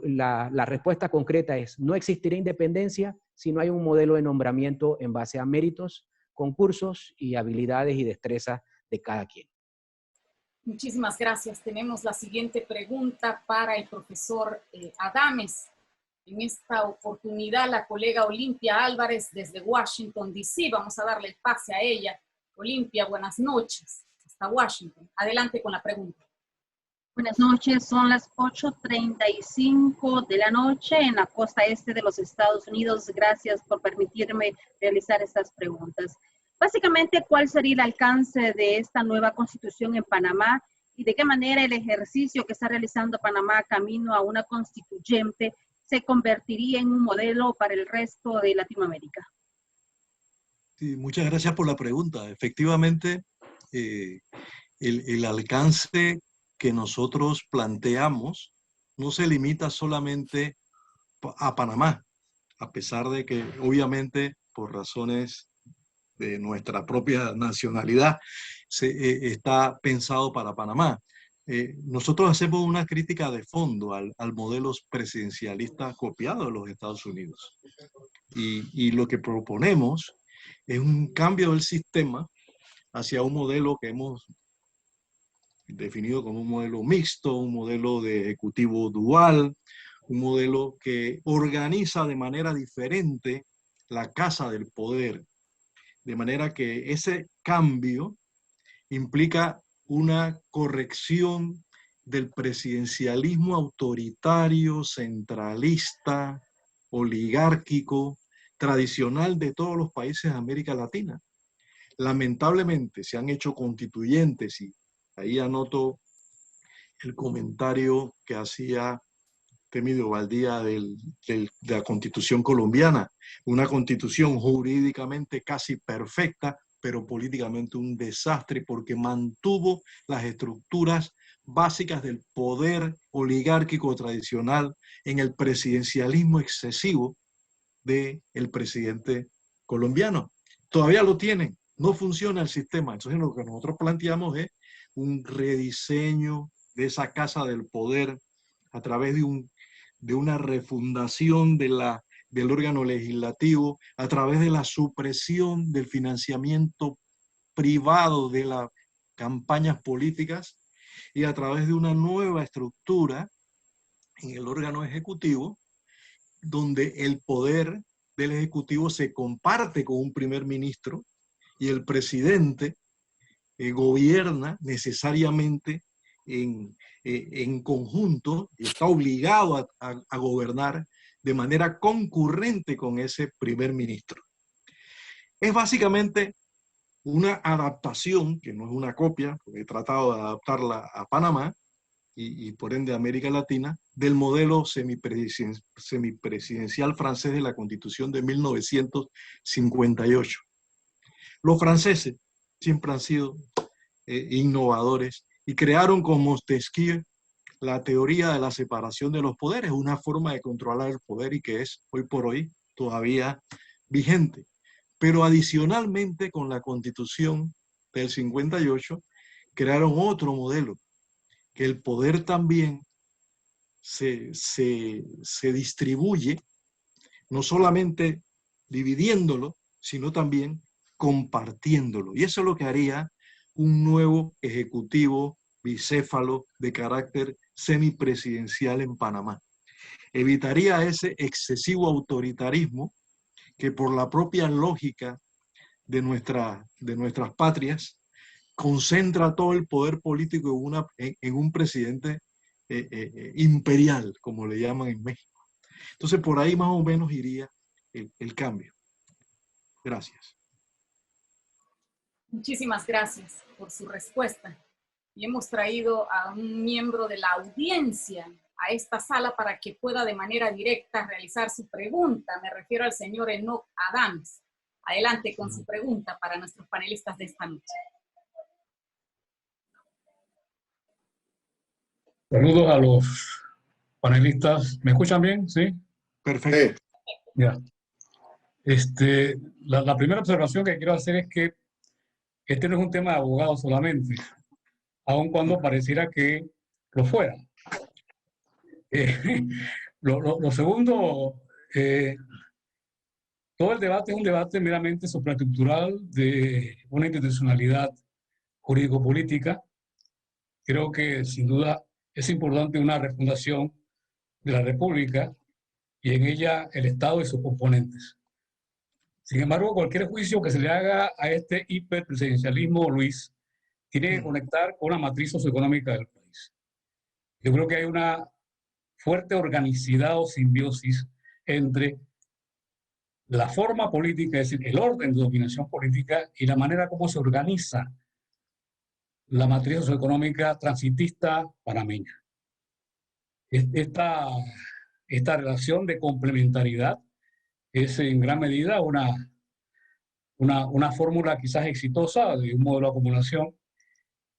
la respuesta concreta es: no existirá independencia si no hay un modelo de nombramiento en base a méritos, concursos y habilidades y destrezas de cada quien. Muchísimas gracias. Tenemos la siguiente pregunta para el profesor Adames. En esta oportunidad, la colega Olimpia Álvarez desde Washington, D.C. Vamos a darle el pase a ella. Olimpia, buenas noches. Hasta Washington. Adelante con la pregunta. Buenas noches, son las 8:35 de la noche en la costa este de los Estados Unidos. Gracias por permitirme realizar estas preguntas. Básicamente, ¿cuál sería el alcance de esta nueva constitución en Panamá y de qué manera el ejercicio que está realizando Panamá camino a una constituyente se convertiría en un modelo para el resto de Latinoamérica? Sí, muchas gracias por la pregunta. Efectivamente, el alcance que nosotros planteamos no se limita solamente a Panamá, a pesar de que obviamente por razones de nuestra propia nacionalidad está pensado para Panamá. Nosotros hacemos una crítica de fondo al modelo presidencialista copiado de los Estados Unidos. Y lo que proponemos es un cambio del sistema hacia un modelo que hemos definido como un modelo mixto, un modelo de ejecutivo dual, un modelo que organiza de manera diferente la casa del poder, de manera que ese cambio implica una corrección del presidencialismo autoritario, centralista, oligárquico, tradicional de todos los países de América Latina. Lamentablemente se han hecho constituyentes, y ahí anoto el comentario que hacía Temido Valdía de la Constitución colombiana, una constitución jurídicamente casi perfecta, pero políticamente un desastre porque mantuvo las estructuras básicas del poder oligárquico tradicional en el presidencialismo excesivo del presidente colombiano. Todavía lo tienen, no funciona el sistema. Entonces lo que nosotros planteamos es un rediseño de esa casa del poder a través de una refundación del órgano legislativo, a través de la supresión del financiamiento privado de las campañas políticas y a través de una nueva estructura en el órgano ejecutivo, donde el poder del ejecutivo se comparte con un primer ministro y el presidente gobierna necesariamente en conjunto y está obligado a gobernar de manera concurrente con ese primer ministro. Es básicamente una adaptación, que no es una copia, porque he tratado de adaptarla a Panamá y por ende a América Latina, del modelo semipresidencial francés de la Constitución de 1958. Los franceses siempre han sido innovadores y crearon con Montesquieu la teoría de la separación de los poderes, una forma de controlar el poder y que es hoy por hoy todavía vigente. Pero adicionalmente con la Constitución del 58 crearon otro modelo, que el poder también se distribuye, no solamente dividiéndolo, sino también compartiéndolo. Y eso es lo que haría un nuevo ejecutivo bicéfalo de carácter semipresidencial en Panamá. Evitaría ese excesivo autoritarismo que por la propia lógica de nuestras patrias concentra todo el poder político en un presidente imperial, como le llaman en México. Entonces, por ahí más o menos iría el cambio. Gracias. Muchísimas gracias por su respuesta. Y hemos traído a un miembro de la audiencia a esta sala para que pueda de manera directa realizar su pregunta. Me refiero al señor Enoch Adams. Adelante con su pregunta para nuestros panelistas de esta noche. Saludos a los panelistas. ¿Me escuchan bien? ¿Sí? Perfecto. Ya. La primera observación que quiero hacer es que este no es un tema de abogados solamente, aun cuando pareciera que lo fuera. Lo segundo, todo el debate es un debate meramente supraestructural de una institucionalidad jurídico-política. Creo que sin duda es importante una refundación de la República y en ella el Estado y sus componentes. Sin embargo, cualquier juicio que se le haga a este hiperpresidencialismo, Luis, tiene que conectar con la matriz socioeconómica del país. Yo creo que hay una fuerte organicidad o simbiosis entre la forma política, es decir, el orden de dominación política y la manera como se organiza la matriz socioeconómica transitista panameña. Esta relación de complementariedad es en gran medida una fórmula quizás exitosa de un modelo de acumulación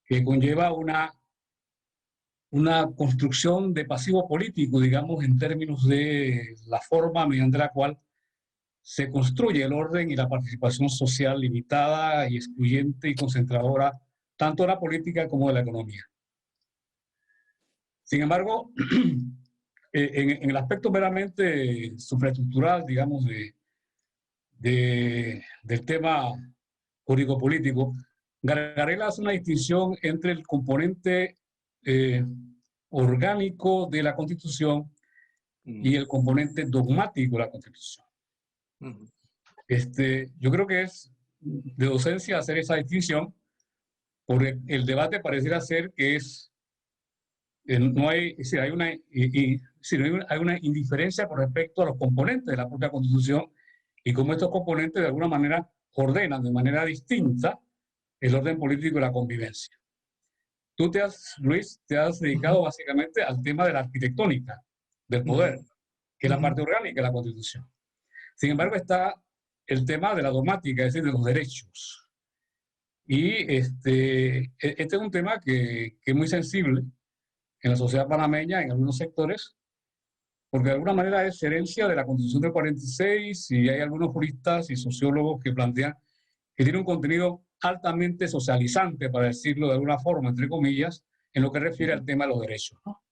que conlleva una construcción de pasivo político, digamos, en términos de la forma mediante la cual se construye el orden y la participación social limitada y excluyente y concentradora tanto de la política como de la economía. Sin embargo, en el aspecto meramente supraestructural, digamos, del tema jurídico-político, Gargarella hace una distinción entre el componente orgánico de la Constitución y el componente dogmático de la Constitución. Yo creo que es de docencia hacer esa distinción, porque el debate pareciera ser que no hay, es decir, hay una indiferencia con respecto a los componentes de la propia Constitución y cómo estos componentes de alguna manera ordenan de manera distinta el orden político y la convivencia. Tú Luis, te has dedicado básicamente al tema de la arquitectónica del poder, que es la parte orgánica de la Constitución. Sin embargo, está el tema de la dogmática, es decir, de los derechos. Y este es un tema que es muy sensible en la sociedad panameña, en algunos sectores, porque de alguna manera es herencia de la Constitución del 46 y hay algunos juristas y sociólogos que plantean que tiene un contenido altamente socializante, para decirlo de alguna forma, entre comillas, en lo que refiere al tema de los derechos, ¿no?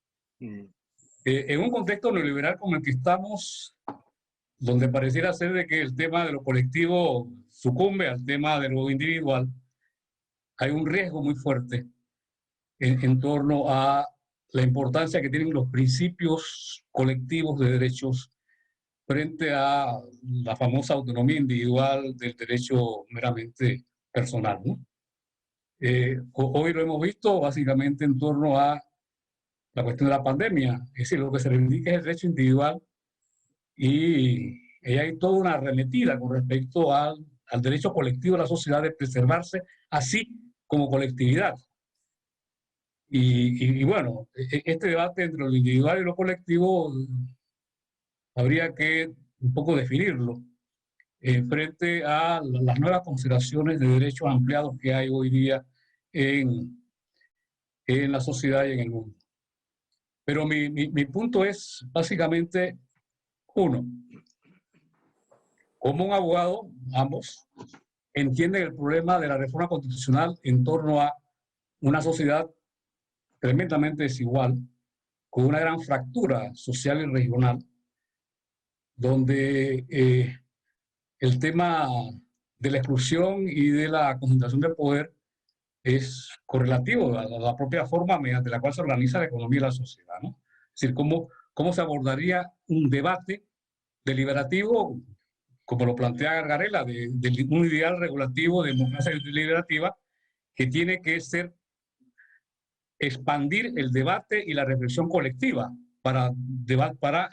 En un contexto neoliberal como el que estamos, donde pareciera ser de que el tema de lo colectivo sucumbe al tema de lo individual, hay un riesgo muy fuerte en torno a la importancia que tienen los principios colectivos de derechos frente a la famosa autonomía individual del derecho meramente personal, ¿no? Hoy lo hemos visto básicamente en torno a la cuestión de la pandemia, es decir, lo que se reivindica es el derecho individual y hay toda una arremetida con respecto al derecho colectivo de la sociedad de preservarse así como colectividad. Y bueno, este debate entre lo individual y lo colectivo habría que un poco definirlo frente a las nuevas consideraciones de derechos ampliados que hay hoy día en la sociedad y en el mundo. Pero mi punto es básicamente uno. Como un abogado, ambos, entienden el problema de la reforma constitucional en torno a una sociedad tremendamente desigual, con una gran fractura social y regional, donde el tema de la exclusión y de la concentración del poder es correlativo a la propia forma mediante la cual se organiza la economía y la sociedad, ¿no? Es decir, cómo se abordaría un debate deliberativo, como lo plantea Gargarella, de un ideal regulativo de democracia deliberativa que tiene que ser expandir el debate y la reflexión colectiva para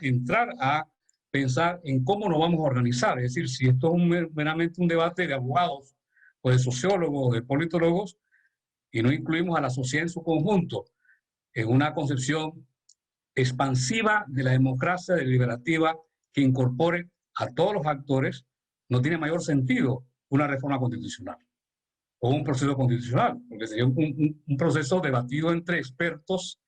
entrar a pensar en cómo nos vamos a organizar. Es decir, si esto es meramente un debate de abogados o de sociólogos o de politólogos y no incluimos a la sociedad en su conjunto en una concepción expansiva de la democracia deliberativa que incorpore a todos los actores, no tiene mayor sentido una reforma constitucional o un proceso constitucional, porque sería un proceso debatido entre expertos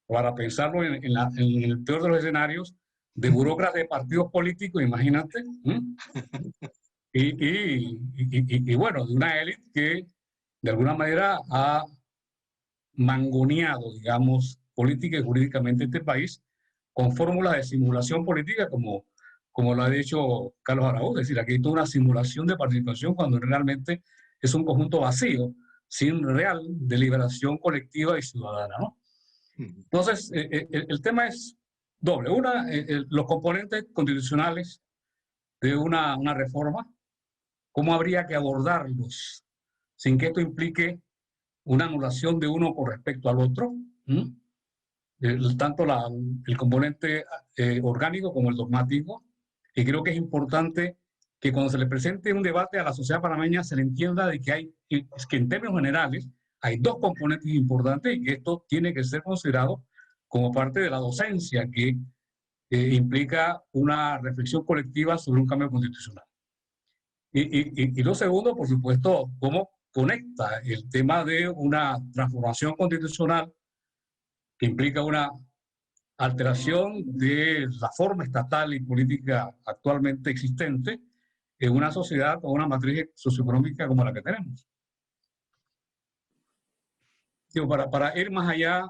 para pensarlo en el peor de los escenarios, de burócratas de partidos políticos, imagínate, y bueno, de una élite que de alguna manera ha mangoneado, digamos, política y jurídicamente este país con fórmulas de simulación política como lo ha dicho Carlos Araúz. Es decir, aquí hay toda una simulación de participación cuando realmente es un conjunto vacío, sin real deliberación colectiva y ciudadana, ¿no? Entonces, el tema es doble. Una, los componentes constitucionales de una reforma, cómo habría que abordarlos sin que esto implique una anulación de uno con respecto al otro, tanto el componente orgánico como el dogmático. Y creo que es importante que cuando se le presente un debate a la sociedad panameña se le entienda de que en términos generales hay dos componentes importantes y que esto tiene que ser considerado como parte de la docencia que implica una reflexión colectiva sobre un cambio constitucional. Y lo segundo, por supuesto, cómo conecta el tema de una transformación constitucional que implica una alteración de la forma estatal y política actualmente existente en una sociedad con una matriz socioeconómica como la que tenemos. Digo, para ir más allá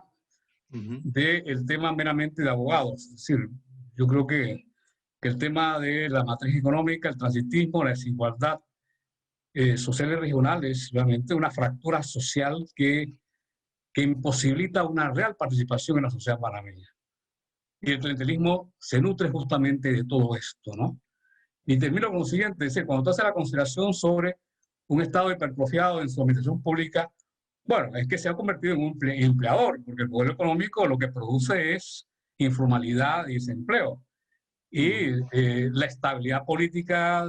del tema meramente de abogados, es decir, yo creo que el tema de la matriz económica, el transitismo, la desigualdad, sociales regionales, realmente una fractura social que imposibilita una real participación en la sociedad panameña. Y el clientelismo se nutre justamente de todo esto, ¿no? Y termino con lo siguiente, es decir, cuando tú haces la consideración sobre un Estado hipertrofiado en su administración pública, bueno, es que se ha convertido en un empleador, porque el modelo económico lo que produce es informalidad y desempleo. Y la estabilidad política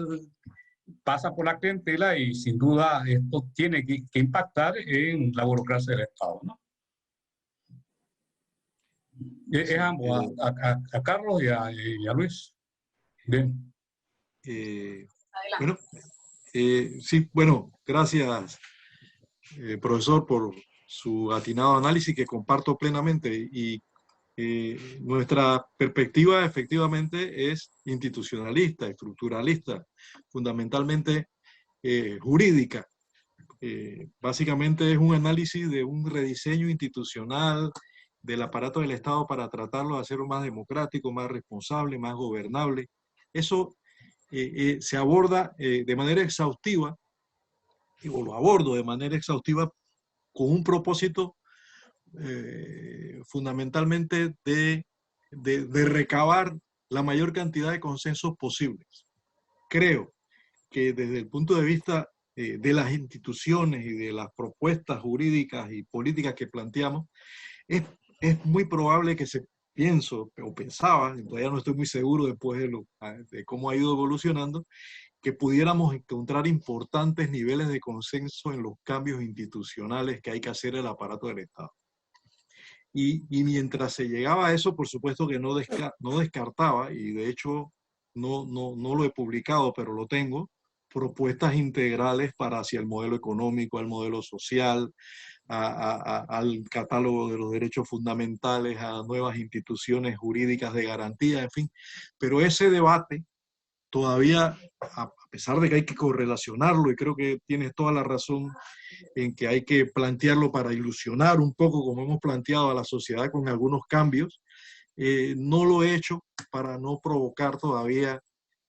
pasa por la clientela y sin duda esto tiene que impactar en la burocracia del Estado, ¿no? Es ambos, a Carlos y a Luis. Bien. Bueno, sí, bueno, gracias, profesor, por su atinado análisis que comparto plenamente. Y nuestra perspectiva efectivamente es institucionalista, estructuralista, fundamentalmente jurídica. Básicamente es un análisis de un rediseño institucional del aparato del Estado para tratarlo de hacerlo más democrático, más responsable, más gobernable. Eso se aborda de manera exhaustiva, o lo abordo de manera exhaustiva con un propósito fundamentalmente de recabar la mayor cantidad de consensos posibles. Creo que desde el punto de vista de las instituciones y de las propuestas jurídicas y políticas que planteamos, es muy probable que pensaba, todavía no estoy muy seguro después de cómo ha ido evolucionando, que pudiéramos encontrar importantes niveles de consenso en los cambios institucionales que hay que hacer en el aparato del Estado. Y mientras se llegaba a eso, por supuesto que no descartaba, y de hecho no lo he publicado, pero lo tengo, propuestas integrales para hacia el modelo económico, al modelo social, al catálogo de los derechos fundamentales, a nuevas instituciones jurídicas de garantía, en fin. Pero ese debate todavía, a pesar de que hay que correlacionarlo, y creo que tienes toda la razón en que hay que plantearlo para ilusionar un poco, como hemos planteado a la sociedad con algunos cambios, no lo he hecho para no provocar todavía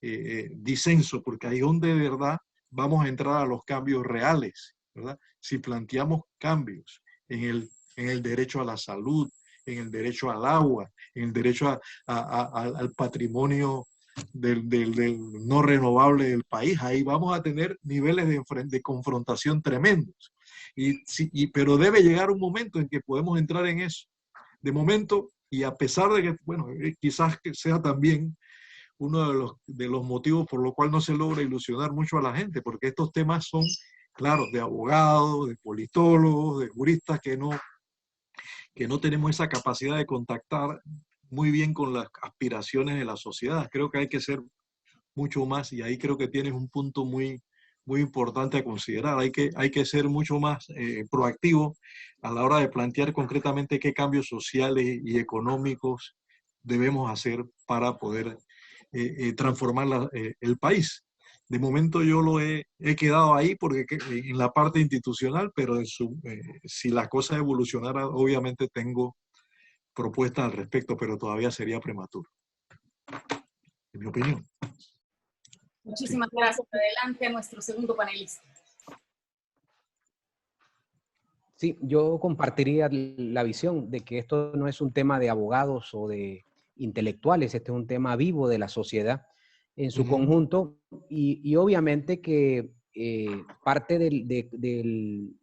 disenso, porque ahí es donde de verdad vamos a entrar a los cambios reales, ¿verdad? Si planteamos cambios en el derecho a la salud, en el derecho al agua, en el derecho al patrimonio del no renovable del país, ahí vamos a tener niveles de confrontación tremendos. Pero debe llegar un momento en que podemos entrar en eso. De momento, y a pesar de que, bueno, quizás que sea también uno de los motivos por lo cual no se logra ilusionar mucho a la gente, porque estos temas son, claro, de abogados, de politólogos, de juristas que no tenemos esa capacidad de contactar muy bien con las aspiraciones de la sociedad. Creo que hay que ser mucho más, y ahí creo que tienes un punto muy importante a considerar. Hay que ser mucho más proactivo a la hora de plantear concretamente qué cambios sociales y económicos debemos hacer para poder transformar el país. De momento yo lo he quedado ahí porque en la parte institucional, pero si la cosa evolucionara, obviamente tengo propuestas al respecto, pero todavía sería prematuro, en mi opinión. Muchísimas gracias. Adelante a nuestro segundo panelista. Sí, yo compartiría la visión de que esto no es un tema de abogados o de intelectuales, este es un tema vivo de la sociedad en su conjunto, y obviamente que parte de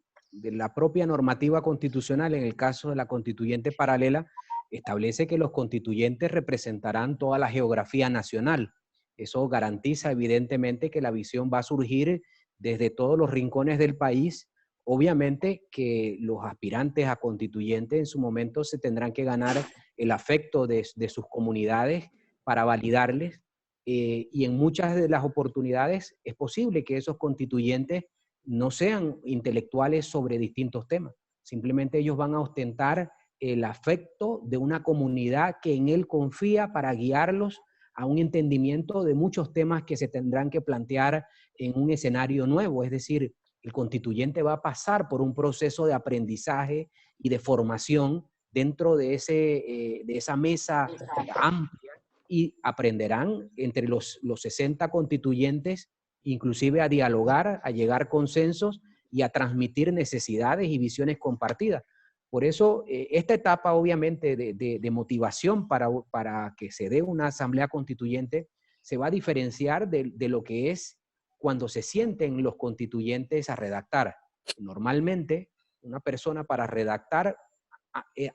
la propia normativa constitucional, en el caso de la constituyente paralela, establece que los constituyentes representarán toda la geografía nacional. Eso garantiza evidentemente que la visión va a surgir desde todos los rincones del país. Obviamente que los aspirantes a constituyentes en su momento se tendrán que ganar el afecto de sus comunidades para validarles, y en muchas de las oportunidades es posible que esos constituyentes no sean intelectuales sobre distintos temas. Simplemente ellos van a ostentar el afecto de una comunidad que en él confía para guiarlos a un entendimiento de muchos temas que se tendrán que plantear en un escenario nuevo. Es decir, el constituyente va a pasar por un proceso de aprendizaje y de formación dentro de esa mesa amplia, y aprenderán entre los 60 constituyentes inclusive a dialogar, a llegar a consensos y a transmitir necesidades y visiones compartidas. Por eso, esta etapa obviamente de motivación para que se dé una asamblea constituyente se va a diferenciar de lo que es cuando se sienten los constituyentes a redactar. Normalmente, una persona para redactar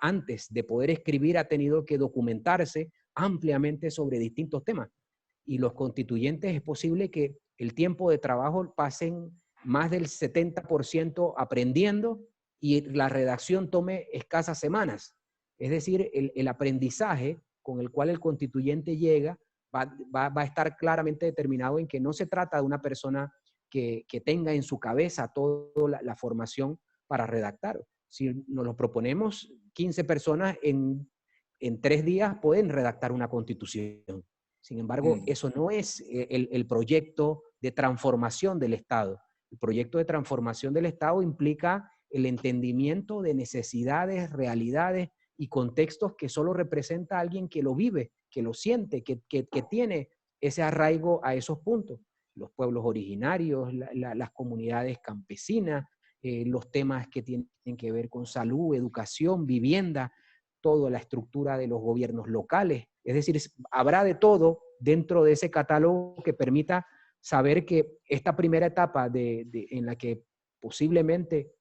antes de poder escribir ha tenido que documentarse ampliamente sobre distintos temas. Y los constituyentes es posible que el tiempo de trabajo pasen más del 70% aprendiendo y la redacción tome escasas semanas. Es decir, el aprendizaje con el cual el constituyente llega va a estar claramente determinado en que no se trata de una persona que tenga en su cabeza toda la formación para redactar. Si nos lo proponemos, 15 personas en 3 días pueden redactar una constitución. Sin embargo, eso no es el proyecto de transformación del Estado. El proyecto de transformación del Estado implica el entendimiento de necesidades, realidades y contextos que solo representa a alguien que lo vive, que lo siente, que tiene ese arraigo a esos puntos. Los pueblos originarios, las comunidades campesinas, los temas que tienen que ver con salud, educación, vivienda, toda la estructura de los gobiernos locales. Es decir, habrá de todo dentro de ese catálogo que permita saber que esta primera etapa en la que posiblemente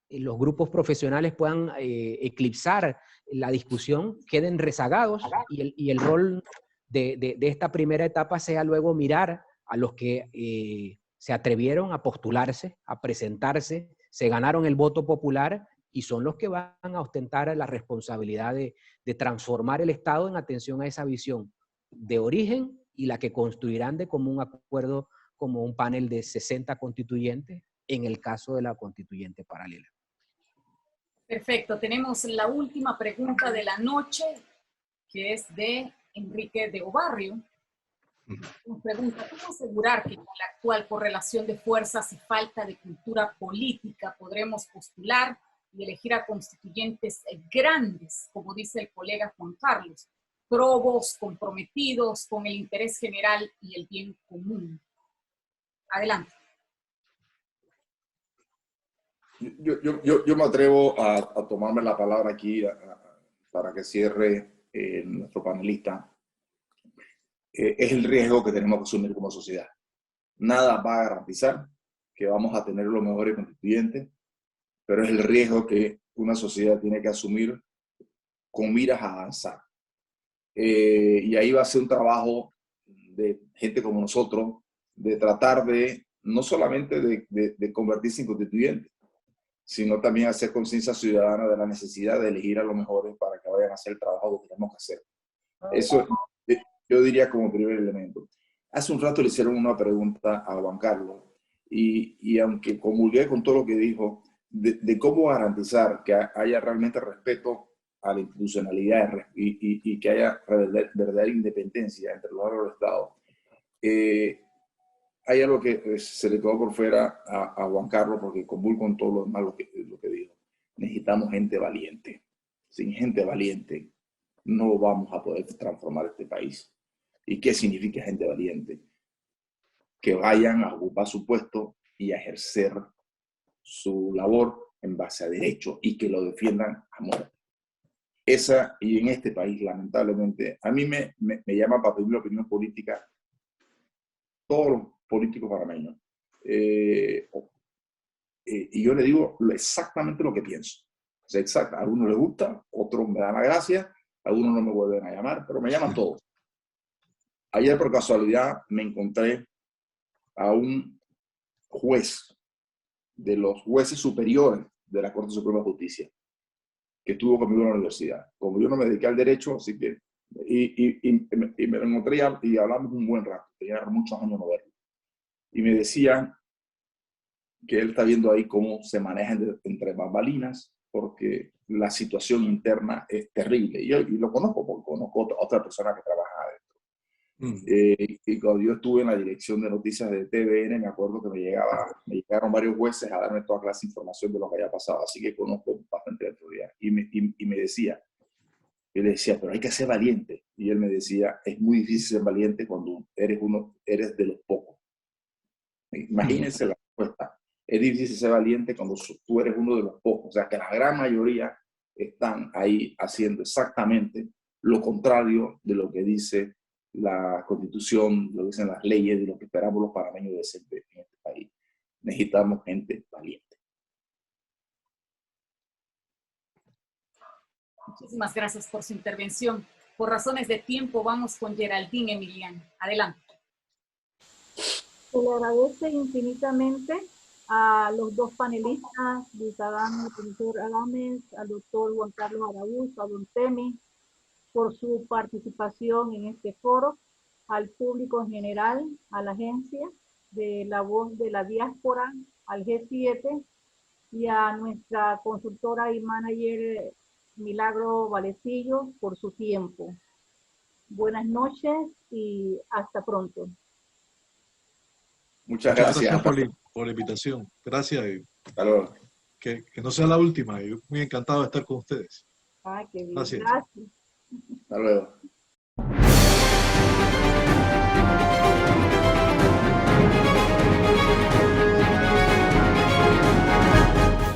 los grupos profesionales puedan eclipsar la discusión, queden rezagados y el rol de esta primera etapa sea luego mirar a los que se atrevieron a postularse, a presentarse, se ganaron el voto popular y son los que van a ostentar la responsabilidad de transformar el Estado en atención a esa visión de origen y la que construirán de común acuerdo como un panel de 60 constituyentes en el caso de la constituyente paralela. Perfecto, tenemos la última pregunta de la noche, que es de Enrique de Obarrio. Nos pregunta, ¿cómo asegurar que con la actual correlación de fuerzas y falta de cultura política podremos postular y elegir a constituyentes grandes, como dice el colega Juan Carlos, probos, comprometidos con el interés general y el bien común? Adelante. Yo me atrevo a tomarme la palabra aquí para que cierre nuestro panelista. Es el riesgo que tenemos que asumir como sociedad. Nada va a garantizar que vamos a tener los mejores constituyentes, pero es el riesgo que una sociedad tiene que asumir con miras a avanzar. Y ahí va a ser un trabajo de gente como nosotros, de tratar de, no solamente de convertirse en constituyentes, sino también hacer conciencia ciudadana de la necesidad de elegir a los mejores para que vayan a hacer el trabajo que tenemos que hacer. Eso yo diría como primer elemento. Hace un rato le hicieron una pregunta a Juan Carlos y aunque comulgué con todo lo que dijo, de cómo garantizar que haya realmente respeto a la institucionalidad y que haya verdadera independencia entre los órganos del Estado, hay algo que se le quedó por fuera a Juan Carlos, porque comulgo con todo lo demás lo que dijo. Necesitamos gente valiente. Sin gente valiente no vamos a poder transformar este país. ¿Y qué significa gente valiente? Que vayan a ocupar su puesto y a ejercer su labor en base a derecho y que lo defiendan a muerte. Y en este país, lamentablemente, a mí me llama para pedir mi opinión política todos los políticos panameños. Y yo le digo exactamente lo que pienso. O sea, exacto. A algunos les gusta, otros me dan la gracia, algunos no me vuelven a llamar, pero me llaman todos. Ayer, por casualidad, me encontré a un juez de los jueces superiores de la Corte Suprema de Justicia, que estuvo conmigo en la universidad. Como yo no me dediqué al derecho, así que... Y me lo encontré y hablamos un buen rato. Tenía muchos años no verlo. Y me decía que él está viendo ahí cómo se manejan entre bambalinas, porque la situación interna es terrible. Y lo conozco, porque conozco a otra persona que trabaja adentro. Y cuando yo estuve en la dirección de noticias de TVN, me acuerdo que me llegaron varios jueces a darme toda clase de información de lo que había pasado, así que conozco bastante de la autoridad. Y me decía, yo le decía, pero hay que ser valiente. Y él me decía, es muy difícil ser valiente cuando eres de los pocos. Imagínense la respuesta. Es difícil ser valiente cuando tú eres uno de los pocos. O sea, que la gran mayoría están ahí haciendo exactamente lo contrario de lo que dice la Constitución, lo que dicen las leyes, de lo que esperamos los panameños de ser en este país. Necesitamos gente valiente. Muchísimas gracias por su intervención. Por razones de tiempo, vamos con Geraldine Emiliani. Adelante. Se le agradece infinitamente a los dos panelistas, al profesor Adames, al doctor Juan Carlos Araúz, a don Temi, por su participación en este foro, al público en general, a la agencia de La Voz de la Diáspora, al G7 y a nuestra consultora y manager Milagro Valecillo por su tiempo. Buenas noches y hasta pronto. Muchas gracias por la invitación. Gracias. Hasta luego. Que no sea la última. Yo muy encantado de estar con ustedes. Ah, qué bien. Gracias. Gracias. Hasta luego.